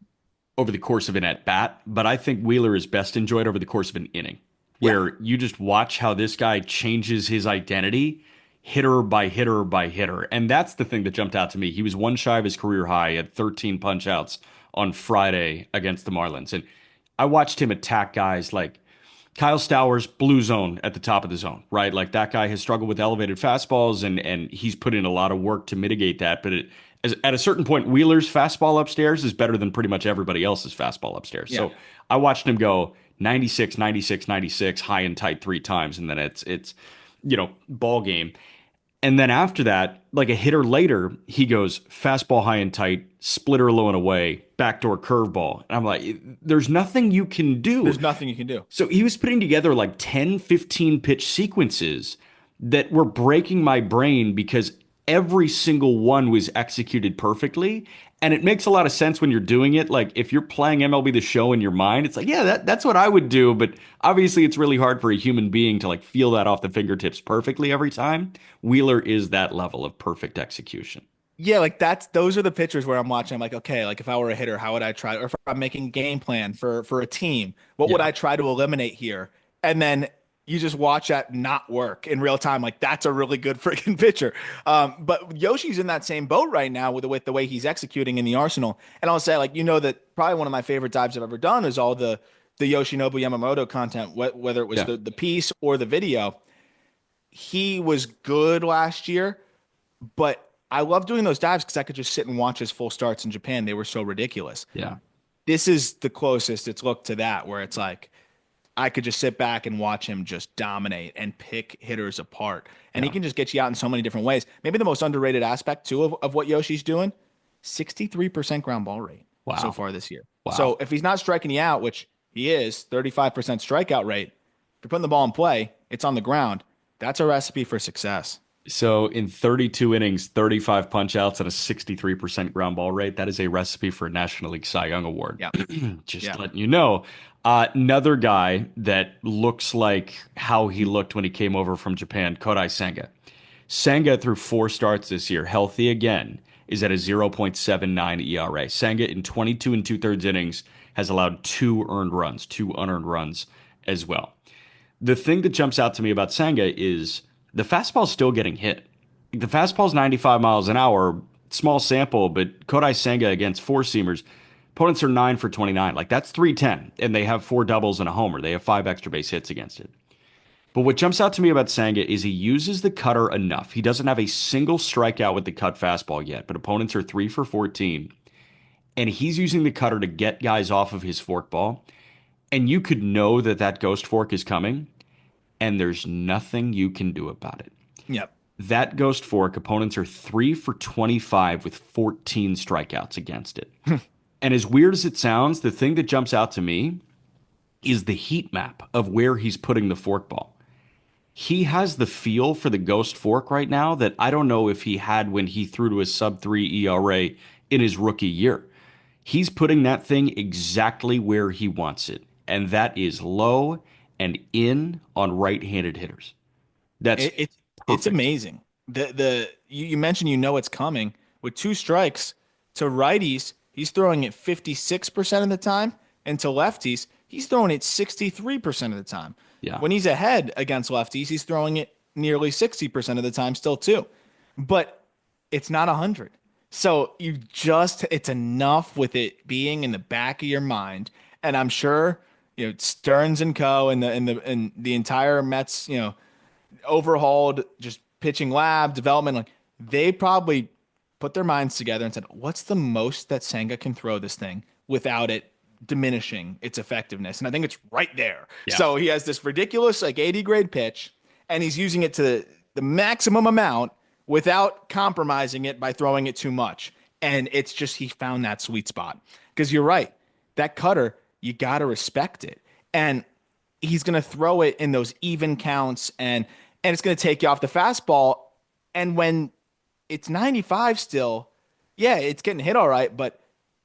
over the course of an at bat, but I think Wheeler is best enjoyed over the course of an inning, where you just watch how this guy changes his identity hitter by hitter by hitter. And that's the thing that jumped out to me. He was one shy of his career high at 13 punch outs on Friday against the Marlins. And I watched him attack guys like Kyle Stowers, blue zone at the top of the zone, right? Like that guy has struggled with elevated fastballs, and he's put in a lot of work to mitigate that. But at a certain point, Wheeler's fastball upstairs is better than pretty much everybody else's fastball upstairs. Yeah. So I watched him go 96, 96, 96, high and tight 3 times, and then it's ball game. And then after that, like a hitter later, he goes fastball high and tight, splitter low and away, backdoor curveball. And I'm like, there's nothing you can do. There's nothing you can do. So he was putting together like 10, 15 pitch sequences that were breaking my brain because every single one was executed perfectly. And it makes a lot of sense when you're doing it. Like if you're playing MLB The Show in your mind, it's like, yeah, that's what I would do. But obviously it's really hard for a human being to like feel that off the fingertips perfectly every time. Wheeler is that level of perfect execution. Yeah, like those are the pitchers where I'm watching. I'm like, okay, like if I were a hitter, how would I try? Or if I'm making game plan for a team, what would Yeah. I try to eliminate here? And then you just watch that not work in real time. Like that's a really good freaking pitcher. But Yoshi's in that same boat right now with the way he's executing in the Arsenal. And I'll say, like, that probably one of my favorite dives I've ever done is all the Yoshinobu Yamamoto content, whether it was Yeah. the piece or the video. He was good last year, but I love doing those dives because I could just sit and watch his full starts in Japan. They were so ridiculous. Yeah. This is the closest it's looked to that, where it's like I could just sit back and watch him just dominate and pick hitters apart. And he Yeah. can just get you out in so many different ways. Maybe the most underrated aspect, too, of what Yoshi's doing, 63% ground ball rate so Wow. far this year. Wow. So if he's not striking you out, which he is, 35% strikeout rate, if you're putting the ball in play, it's on the ground. That's a recipe for success. So in 32 innings, 35 punch outs, and a 63% ground ball rate, that is a recipe for a National League Cy Young Award. Yeah. Just Yeah. letting you know. Another guy that looks like how he looked when he came over from Japan, Kodai Senga. Senga, through 4 starts this year, healthy again, is at a 0.79 ERA. Senga, in 22 and 2/3 innings, has allowed 2 earned runs, 2 unearned runs as well. The thing that jumps out to me about Senga is the fastball's still getting hit. The fastball's 95 miles an hour, small sample, but Kodai Senga against four-seamers, opponents are 9 for 29. Like that's 310, and they have 4 doubles and a homer. They have 5 extra base hits against it. But what jumps out to me about Senga is he uses the cutter enough. He doesn't have a single strikeout with the cut fastball yet, but opponents are 3 for 14. And he's using the cutter to get guys off of his forkball. And you could know that that ghost fork is coming, and there's nothing you can do about it. Yep. That ghost fork, opponents are 3 for 25 with 14 strikeouts against it. And as weird as it sounds, the thing that jumps out to me is the heat map of where he's putting the forkball. He has the feel for the ghost fork right now that I don't know if he had when he threw to a sub-3 ERA in his rookie year. He's putting that thing exactly where he wants it, and that is low and in on right-handed hitters. That's It's perfect. amazing. You mentioned it's coming with 2 strikes to righties. He's throwing it 56% of the time, and to lefties, he's throwing it 63% of the time. Yeah. When he's ahead against lefties, he's throwing it nearly 60% of the time still too. But it's not 100. So it's enough with it being in the back of your mind. And I'm sure, Stearns and Co. and the entire Mets, overhauled just pitching lab development. Like they probably put their minds together and said, what's the most that Senga can throw this thing without it diminishing its effectiveness? And I think it's right there. Yeah. So he has this ridiculous like 80 grade pitch, and he's using it to the maximum amount without compromising it by throwing it too much. And it's just, he found that sweet spot. Because you're right, that cutter, you got to respect it. And he's going to throw it in those even counts, and it's going to take you off the fastball. And when it's 95 still, yeah, it's getting hit all right, but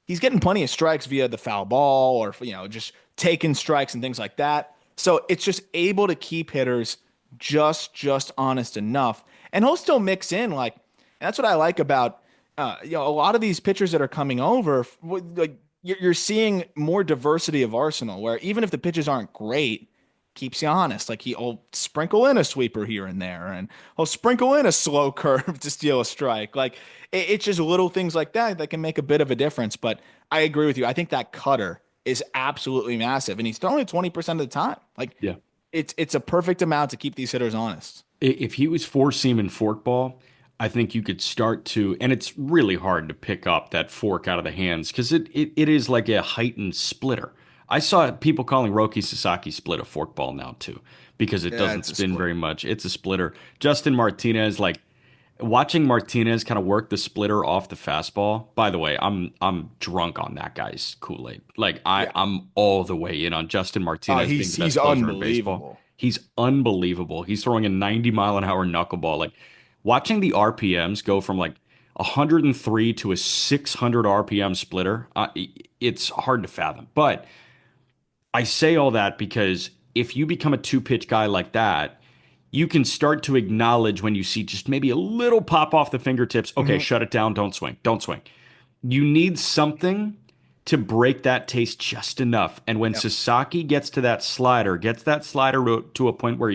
he's getting plenty of strikes via the foul ball or, just taking strikes and things like that. So it's just able to keep hitters just honest enough. And he'll still mix in, like, and that's what I like about, a lot of these pitchers that are coming over, like you're seeing more diversity of arsenal where even if the pitches aren't great, keeps you honest. Like he'll sprinkle in a sweeper here and there, and he'll sprinkle in a slow curve to steal a strike. Like it's just little things like that can make a bit of a difference. But I agree with you. I think that cutter is absolutely massive, and he's throwing it 20% of the time. Like Yeah. it's a perfect amount to keep these hitters honest. If he was four seam and forkball, I think you could start to, and it's really hard to pick up that fork out of the hands because it is like a heightened splitter. I saw people calling Roki Sasaki split a forkball now too because it Yeah, doesn't it's a spin very splitter. much. It's a splitter. Justin Martinez, like watching Martinez kind of work the splitter off the fastball. By the way, I'm drunk on that guy's Kool-Aid. Like Yeah. I'm all the way in on Justin Martinez being the He's best closer in baseball. unbelievable. He's unbelievable. He's throwing a 90-mile-an-hour knuckleball. Like watching the RPMs go from like 103 to a 600 RPM splitter, it's hard to fathom. But I say all that because if you become a two-pitch guy like that, you can start to acknowledge when you see just maybe a little pop off the fingertips. Okay, Hmm. shut it down. Don't swing. Don't swing. You need something to break that taste just enough. And when Yep. Sasaki gets that slider to a point where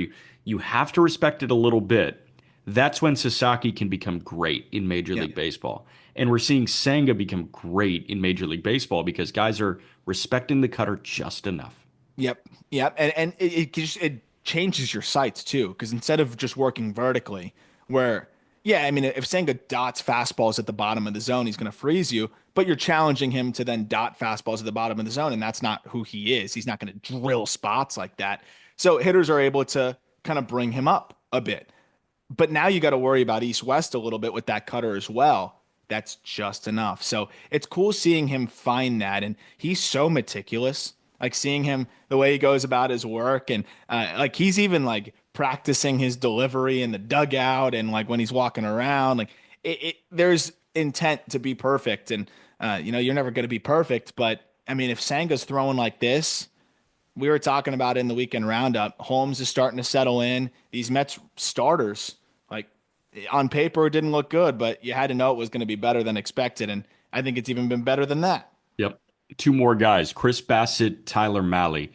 you have to respect it a little bit, that's when Sasaki can become great in Major Yeah. League Baseball. And we're seeing Senga become great in Major League Baseball because guys are respecting the cutter just enough. Yep. Yep. And it changes your sights too, because instead of just working vertically, where yeah, I mean, if Senga dots fastballs at the bottom of the zone, he's going to freeze you. But you're challenging him to then dot fastballs at the bottom of the zone, and that's not who he is. He's not going to drill spots like that. So hitters are able to kind of bring him up a bit. But now you got to worry about East West a little bit with that cutter as well. That's just enough. So it's cool seeing him find that. And he's so meticulous. Like seeing him, the way he goes about his work. And like he's even like practicing his delivery in the dugout and like when he's walking around. Like there's intent to be perfect. And, you're never going to be perfect. But I mean, if Sanga's throwing like this, we were talking about it in the weekend roundup. Holmes is starting to settle in. These Mets starters, like on paper, it didn't look good, but you had to know it was going to be better than expected. And I think it's even been better than that. Yep. Two more guys, Chris Bassett, Tyler Malley.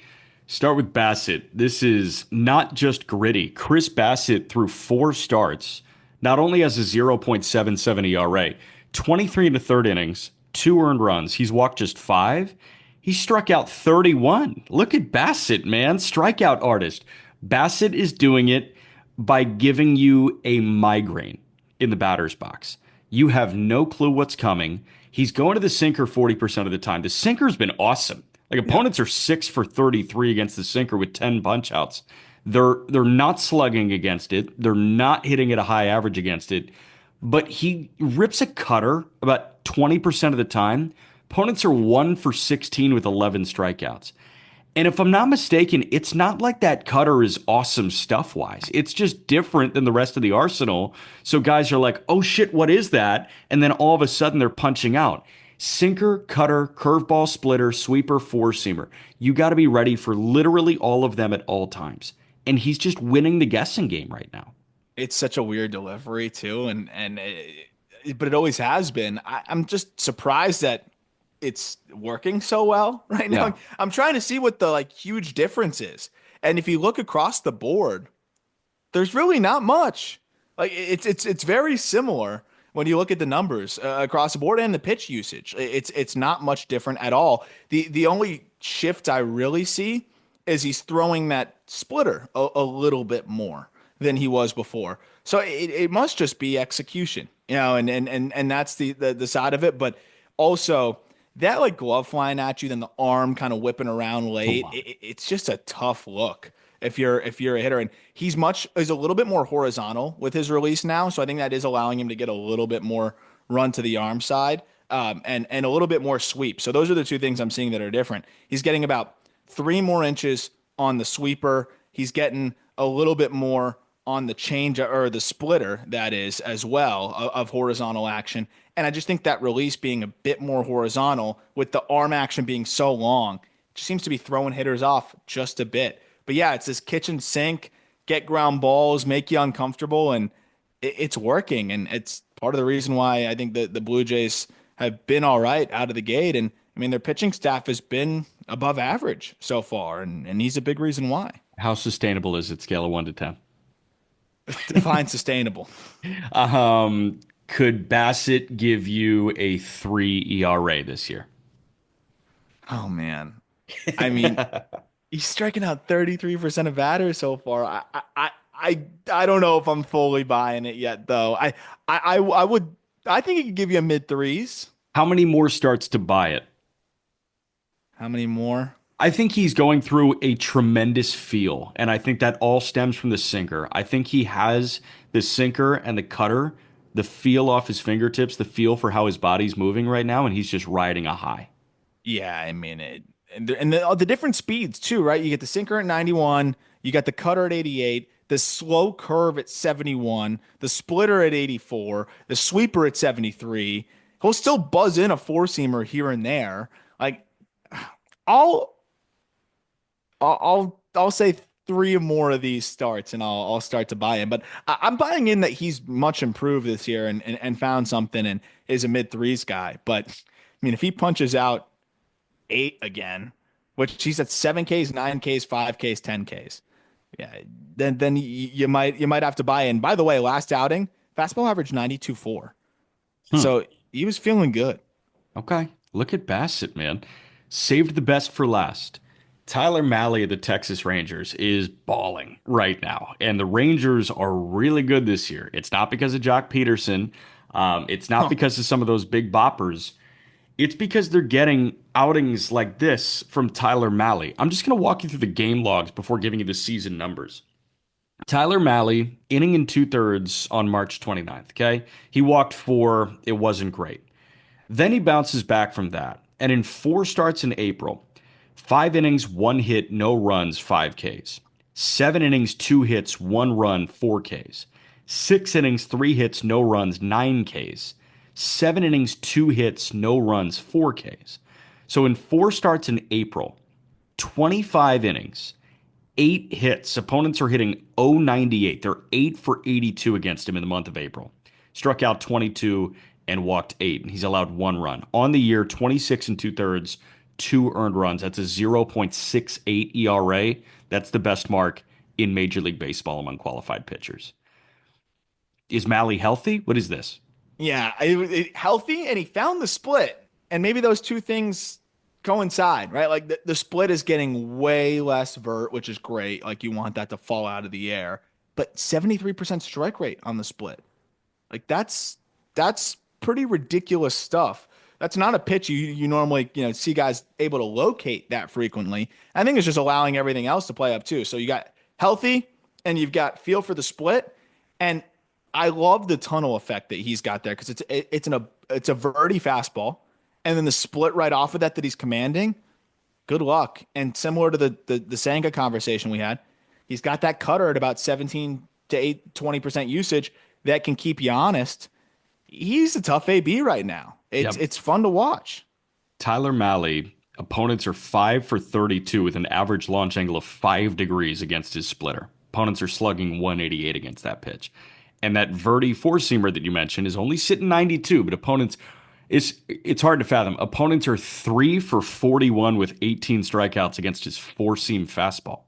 Start with Bassett. This is not just gritty. Chris Bassett, through four starts, not only has a 0.77 ERA, 23 in the third innings, two earned runs. He's walked just five. He struck out 31. Look at Bassett, man. Strikeout artist. Bassett is doing it by giving you a migraine in the batter's box. You have no clue what's coming. He's going to the sinker 40% of the time. The sinker's been awesome. Like Yep. opponents are 6 for 33 against the sinker with 10 punch outs. They're not slugging against it. They're not hitting at a high average against it. But he rips a cutter about 20% of the time. Opponents are 1 for 16 with 11 strikeouts. And if I'm not mistaken, it's not like that cutter is awesome stuff wise. It's just different than the rest of the arsenal. So guys are like, oh shit, what is that? And then all of a sudden they're punching out. Sinker, cutter, curveball, splitter, sweeper, four seamer. You got to be ready for literally all of them at all times. And he's just winning the guessing game right now. It's such a weird delivery too, but it always has been. I'm just surprised that it's working so well right Yeah. now. I'm trying to see what the like huge difference is, and if you look across the board, there's really not much. Like it's very similar when you look at the numbers across the board and the pitch usage. It's not much different at all. The only shift I really see is he's throwing that splitter a little bit more than he was before. So it must just be execution, and that's the side of it. But also that like glove flying at you, then the arm kind of whipping around late. Oh, It's just a tough look if you're a hitter. And he's a little bit more horizontal with his release now, so I think that is allowing him to get a little bit more run to the arm side, and a little bit more sweep. So those are the two things I'm seeing that are different. He's getting about 3 more inches on the sweeper. He's getting a little bit more on the change or the splitter, that is, as well, of horizontal action. And I just think that release being a bit more horizontal with the arm action being so long just seems to be throwing hitters off just a bit. But yeah, it's this kitchen sink, get ground balls, make you uncomfortable, and it's working. And it's part of the reason why I think the Blue Jays have been all right out of the gate. And I mean, their pitching staff has been above average so far, and he's a big reason why. how sustainable is it? Scale of 1 to 10. Define sustainable. Um, could Bassett give you a 3 ERA this year? Oh man. I mean, He's striking out 33% of batters so far. I don't know if I'm fully buying it yet, though. I would, I think he could give you a mid threes. How many more starts to buy it? How many more? I think he's going through a tremendous feel, and I think that all stems from the sinker. I think he has the sinker and the cutter, the feel off his fingertips, the feel for how his body's moving right now, and he's just riding a high. Yeah, I mean it, and the different speeds too, right? You get the sinker at 91, you got the cutter at 88, the slow curve at 71, the splitter at 84, the sweeper at 73. He'll still buzz in a four seamer here and there. Like I'll I'll say three or more of these starts, and I'll start to buy in. But I'm buying in that he's much improved this year and found something and is a mid threes guy. But I mean, if he punches out eight again, which he's at 7Ks, 9Ks, 5Ks, 10Ks. Yeah, then you might have to buy in. By the way, last outing, fastball average 92.4. Hmm. So he was feeling good. Okay. Look at Bassett, man. Saved the best for last. Tyler Mahle of the Texas Rangers is balling right now. And the Rangers are really good this year. It's not because of Jock Peterson. It's not Huh. because of some of those big boppers. It's because they're getting outings like this from Tyler Mahle. I'm just going to walk you through the game logs before giving you the season numbers. Tyler Mahle, inning and two-thirds on March 29th, okay? He walked four. It wasn't great. Then he bounces back from that. And in four starts in April, 5 innings, 1 hit, no runs, 5 Ks. 7 innings, 2 hits, 1 run, 4 Ks. 6 innings, 3 hits, no runs, 9 Ks. 7 innings, 2 hits, no runs, 4 Ks. So in four starts in April, 25 innings, 8 hits. Opponents are hitting 098. They're 8 for 82 against him in the month of April. Struck out 22 and walked 8, and he's allowed 1 run. On the year, 26 and two-thirds, 2 earned runs. That's a 0.68 ERA. That's the best mark in Major League Baseball among qualified pitchers. Is Mahle healthy? What is this? Yeah, healthy, and he found the split, and maybe those two things coincide, right? Like the split is getting way less vert, which is great. Like you want that to fall out of the air, but 73% strike rate on the split. Like that's pretty ridiculous stuff. That's not a pitch you normally see guys able to locate that frequently. I think it's just allowing everything else to play up too. So you got healthy and you've got feel for the split, and I love the tunnel effect that he's got there because it's a verti fastball, and then the split right off of that he's commanding. Good luck. And similar to the Senga conversation we had, he's got that cutter at about 17 to 20% usage that can keep you honest. He's a tough AB right now. It's Yep. it's fun to watch. Tyler Mahle, opponents are 5 for 32 with an average launch angle of 5 degrees against his splitter. Opponents are slugging 188 against that pitch. And that Verdi four-seamer that you mentioned is only sitting 92, but opponents it's hard to fathom. Opponents are 3 for 41 with 18 strikeouts against his four-seam fastball.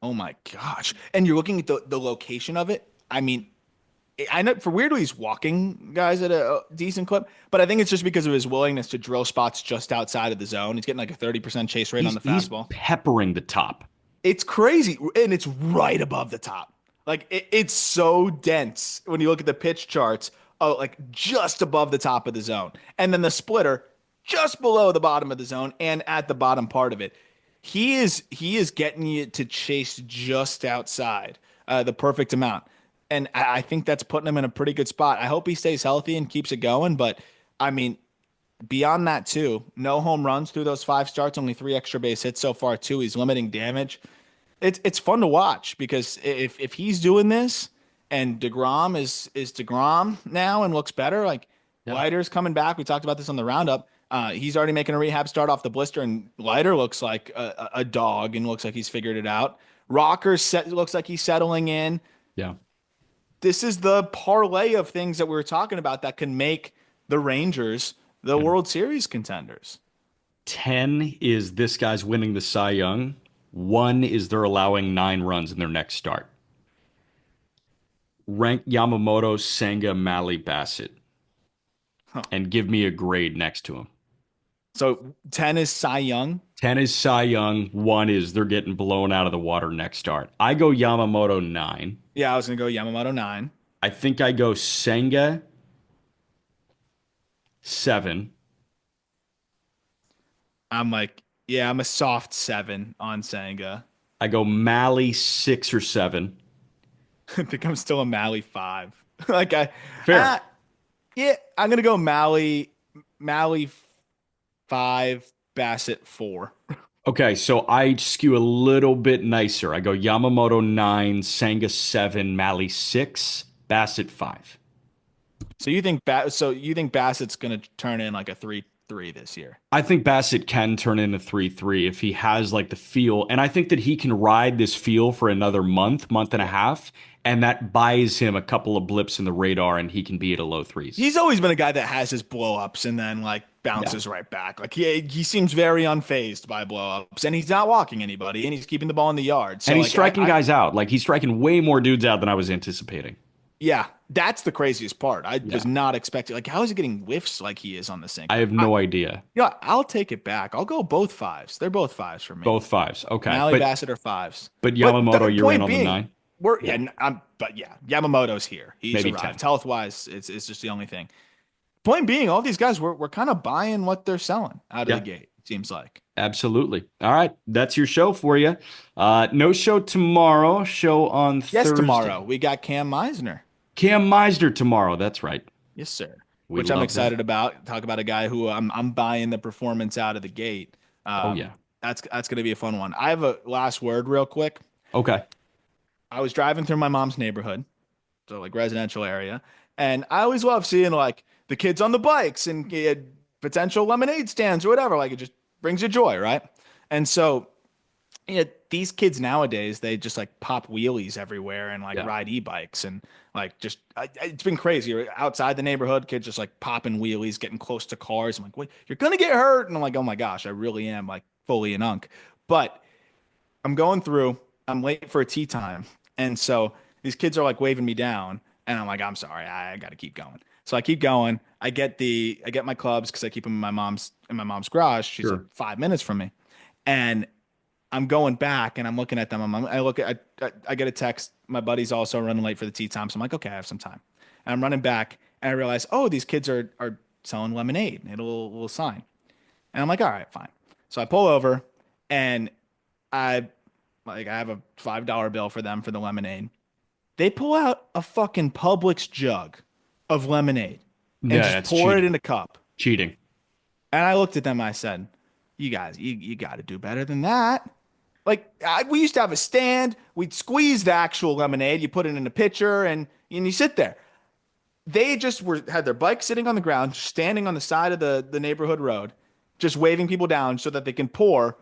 Oh my gosh. And you're looking at the location of it. I mean, I know for weirdly he's walking guys at a decent clip, but I think it's just because of his willingness to drill spots just outside of the zone. He's getting like a 30% chase rate on the He's fastball. peppering the top. It's crazy, and it's right above the top. Like it's so dense when you look at the pitch charts. Oh, like just above the top of the zone, and then the splitter just below the bottom of the zone and at the bottom part of it. He is getting you to chase just outside the perfect amount, and I think that's putting him in a pretty good spot. I hope he stays healthy and keeps it going. But I mean, beyond that too, no home runs through those five starts, only three extra base hits so far too. He's limiting damage. It's fun to watch because if he's doing this and DeGrom is DeGrom now and looks better, like Yeah. Leiter's coming back. We talked about this on the roundup. He's already making a rehab start off the blister, and Leiter looks like a dog and looks like he's figured it out. Looks like he's settling in. Yeah. This is the parlay of things that we were talking about that can make the Rangers the Yeah. World Series contenders. 10 is this guy's winning the Cy Young. 1 is they're allowing 9 runs in their next start. Rank Yamamoto, Senga, Mahle, Bassett, Huh. and give me a grade next to him. So 10 is Cy Young. 10 is Cy Young. 1 is they're getting blown out of the water next start. I go Yamamoto 9. Yeah, I was gonna go Yamamoto 9. I think I go Senga 7. I'm like, yeah, I'm a soft 7 on Senga. I go Mally 6 or 7. I think I'm still a Mally 5. Like Fair. uh, yeah, I'm gonna go Mally 5, Bassett 4. Okay, so I skew a little bit nicer. I go Yamamoto 9, Senga 7, Mally 6, Bassett 5. So you think Bassett's gonna turn in like a 3-3 this year? I think Bassett can turn into 3-3 if he has like the feel. And I think that he can ride this feel for another month, month and a half, and that buys him a couple of blips in the radar and he can be at a low threes. He's always been a guy that has his blow-ups and then like Yeah. bounces right back. Like he seems very unfazed by blow-ups, and he's not walking anybody, and he's keeping the ball in the yard. And So he's like striking guys out. Like he's striking way more dudes out than I was anticipating. yeah, that's the craziest part. I Yeah. was not expecting. Like, how is he getting whiffs like he is on the sink? I have no idea. Yeah, I'll take it back. I'll go both fives. They're both fives for me. Both fives. Okay. Mally But Bassett are fives. But Yamamoto, the you're in point on the being, 9. we're Yeah. yeah, but yeah, Yamamoto's here. He's Maybe arrived. 10. Health wise, it's just the only thing. Point being, all these guys we're kind of buying what they're selling out of the Yeah. gate. It seems like. Absolutely. All right. That's your show for you. No show tomorrow. Show on Yes, Thursday. tomorrow we got Cam Meisner. Cam Meisner tomorrow. That's right. Yes, sir. We Which I'm love that. excited about. Talk about a guy who I'm buying the performance out of the gate. Oh, yeah. That's going to be a fun one. I have a last word real quick. Okay. I was driving through my mom's neighborhood, so like residential area, and I always love seeing like the kids on the bikes and potential lemonade stands or whatever. Like it just brings you joy, right? And so these kids nowadays, they just like pop wheelies everywhere and like Yeah. ride e-bikes and like just it's been crazy. Outside the neighborhood, kids just like popping wheelies, getting close to cars. I'm like, wait, you're gonna get hurt. And I'm like, oh my gosh, I really am like fully an unk. But I'm going through, I'm late for a tea time. And so these kids are like waving me down. And I'm like, I'm sorry, I gotta keep going. So I keep going. I get my clubs because I keep them in my mom's garage. She's like Sure. 5 minutes from me. And I'm going back and I'm looking at them. I get a text. My buddy's also running late for the tea time. So I'm like, okay, I have some time. And I'm running back and I realize, oh, these kids are selling lemonade. And it'll little sign. And I'm like, all right, fine. So I pull over and I I have a $5 bill for them for the lemonade. They pull out a fucking Publix jug of lemonade and Yeah, just that's pour it cheating. in a cup. Cheating. And I looked at them. I said, "You guys, you got to do better than that." Like we used to have a stand. We'd squeeze the actual lemonade. You put it in a pitcher, and you sit there. They just had their bike sitting on the ground, standing on the side of the neighborhood road, just waving people down so that they can pour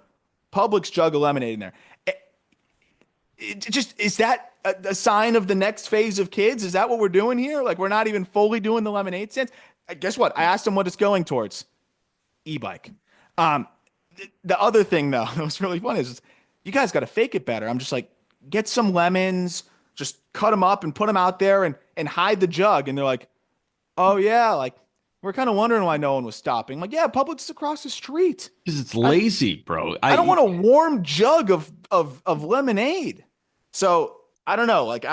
Publix jug of lemonade in there. Just is that a sign of the next phase of kids? Is that what we're doing here? Like we're not even fully doing the lemonade stands. Guess what? I asked them what it's going towards. E-bike. Um, the other thing though that was really funny is you guys got to fake it better. I'm just like, get some lemons, just cut them up and put them out there and hide the jug. And they're like, oh yeah, like we're kind of wondering why no one was stopping. I'm like, yeah, Publix is across the street. Because it's lazy, bro. I don't want a warm jug of lemonade. So I don't know. Like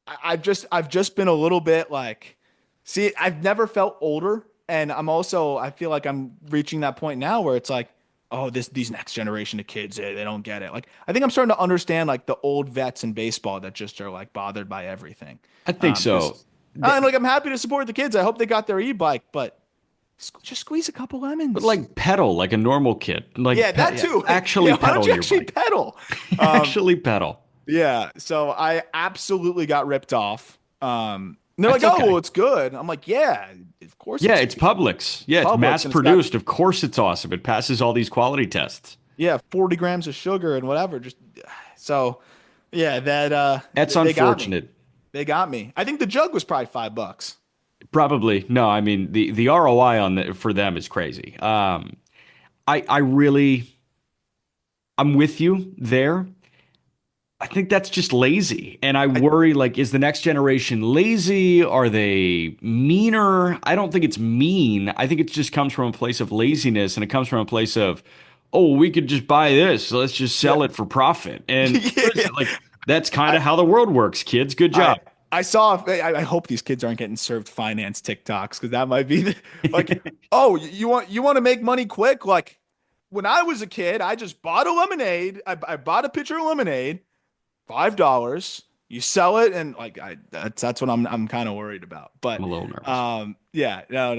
I've just been a little bit like, see, I've never felt older, and I feel like I'm reaching that point now where it's like, oh, these next generation of kids, they don't get it. Like I think I'm starting to understand like the old vets in baseball that just are like bothered by everything. I think so. And like I'm happy to support the kids. I hope they got their e-bike, but just squeeze a couple lemons. But like pedal like a normal kid. Like Yeah, that too. Actually Yeah, why don't pedal you your actually bike. pedal? Actually pedal. Yeah, so I absolutely got ripped off. They're like, That's "Oh, okay. well, it's good." I'm like, "Yeah, of course." Yeah, it's Publix. Yeah, it's Publix, mass and produced. Of course it's awesome. It passes all these quality tests. yeah, 40 grams of sugar and whatever. Just so, yeah, That's they got me. unfortunate. They got me. I think the jug was probably $5. Probably. No, I mean the ROI for them is crazy. I really I'm with you there. I think that's just lazy. And I worry, like, is the next generation lazy? Are they meaner? I don't think it's mean. I think it just comes from a place of laziness and it comes from a place of, oh, we could just buy this. So let's just Yeah. sell it for profit. And Yeah. listen, like that's kind I, of how the world works, kids. Good I job. I saw. I hope these kids aren't getting served finance TikToks because that might be like, oh, you want to make money quick? Like when I was a kid, I just bought a lemonade. I bought a pitcher of lemonade, $5. You sell it, and like that's what I'm kind of worried about. I'm But a little nervous. yeah, no,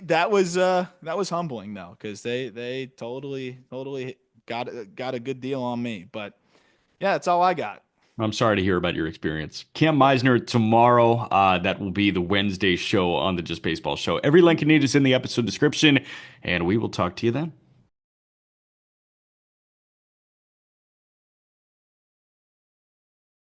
that was humbling though because they totally got a good deal on me. But yeah, that's all I got. I'm sorry to hear about your experience. Cam Meisner tomorrow. That will be the Wednesday show on the Just Baseball Show. Every link you need is in the episode description, and we will talk to you then.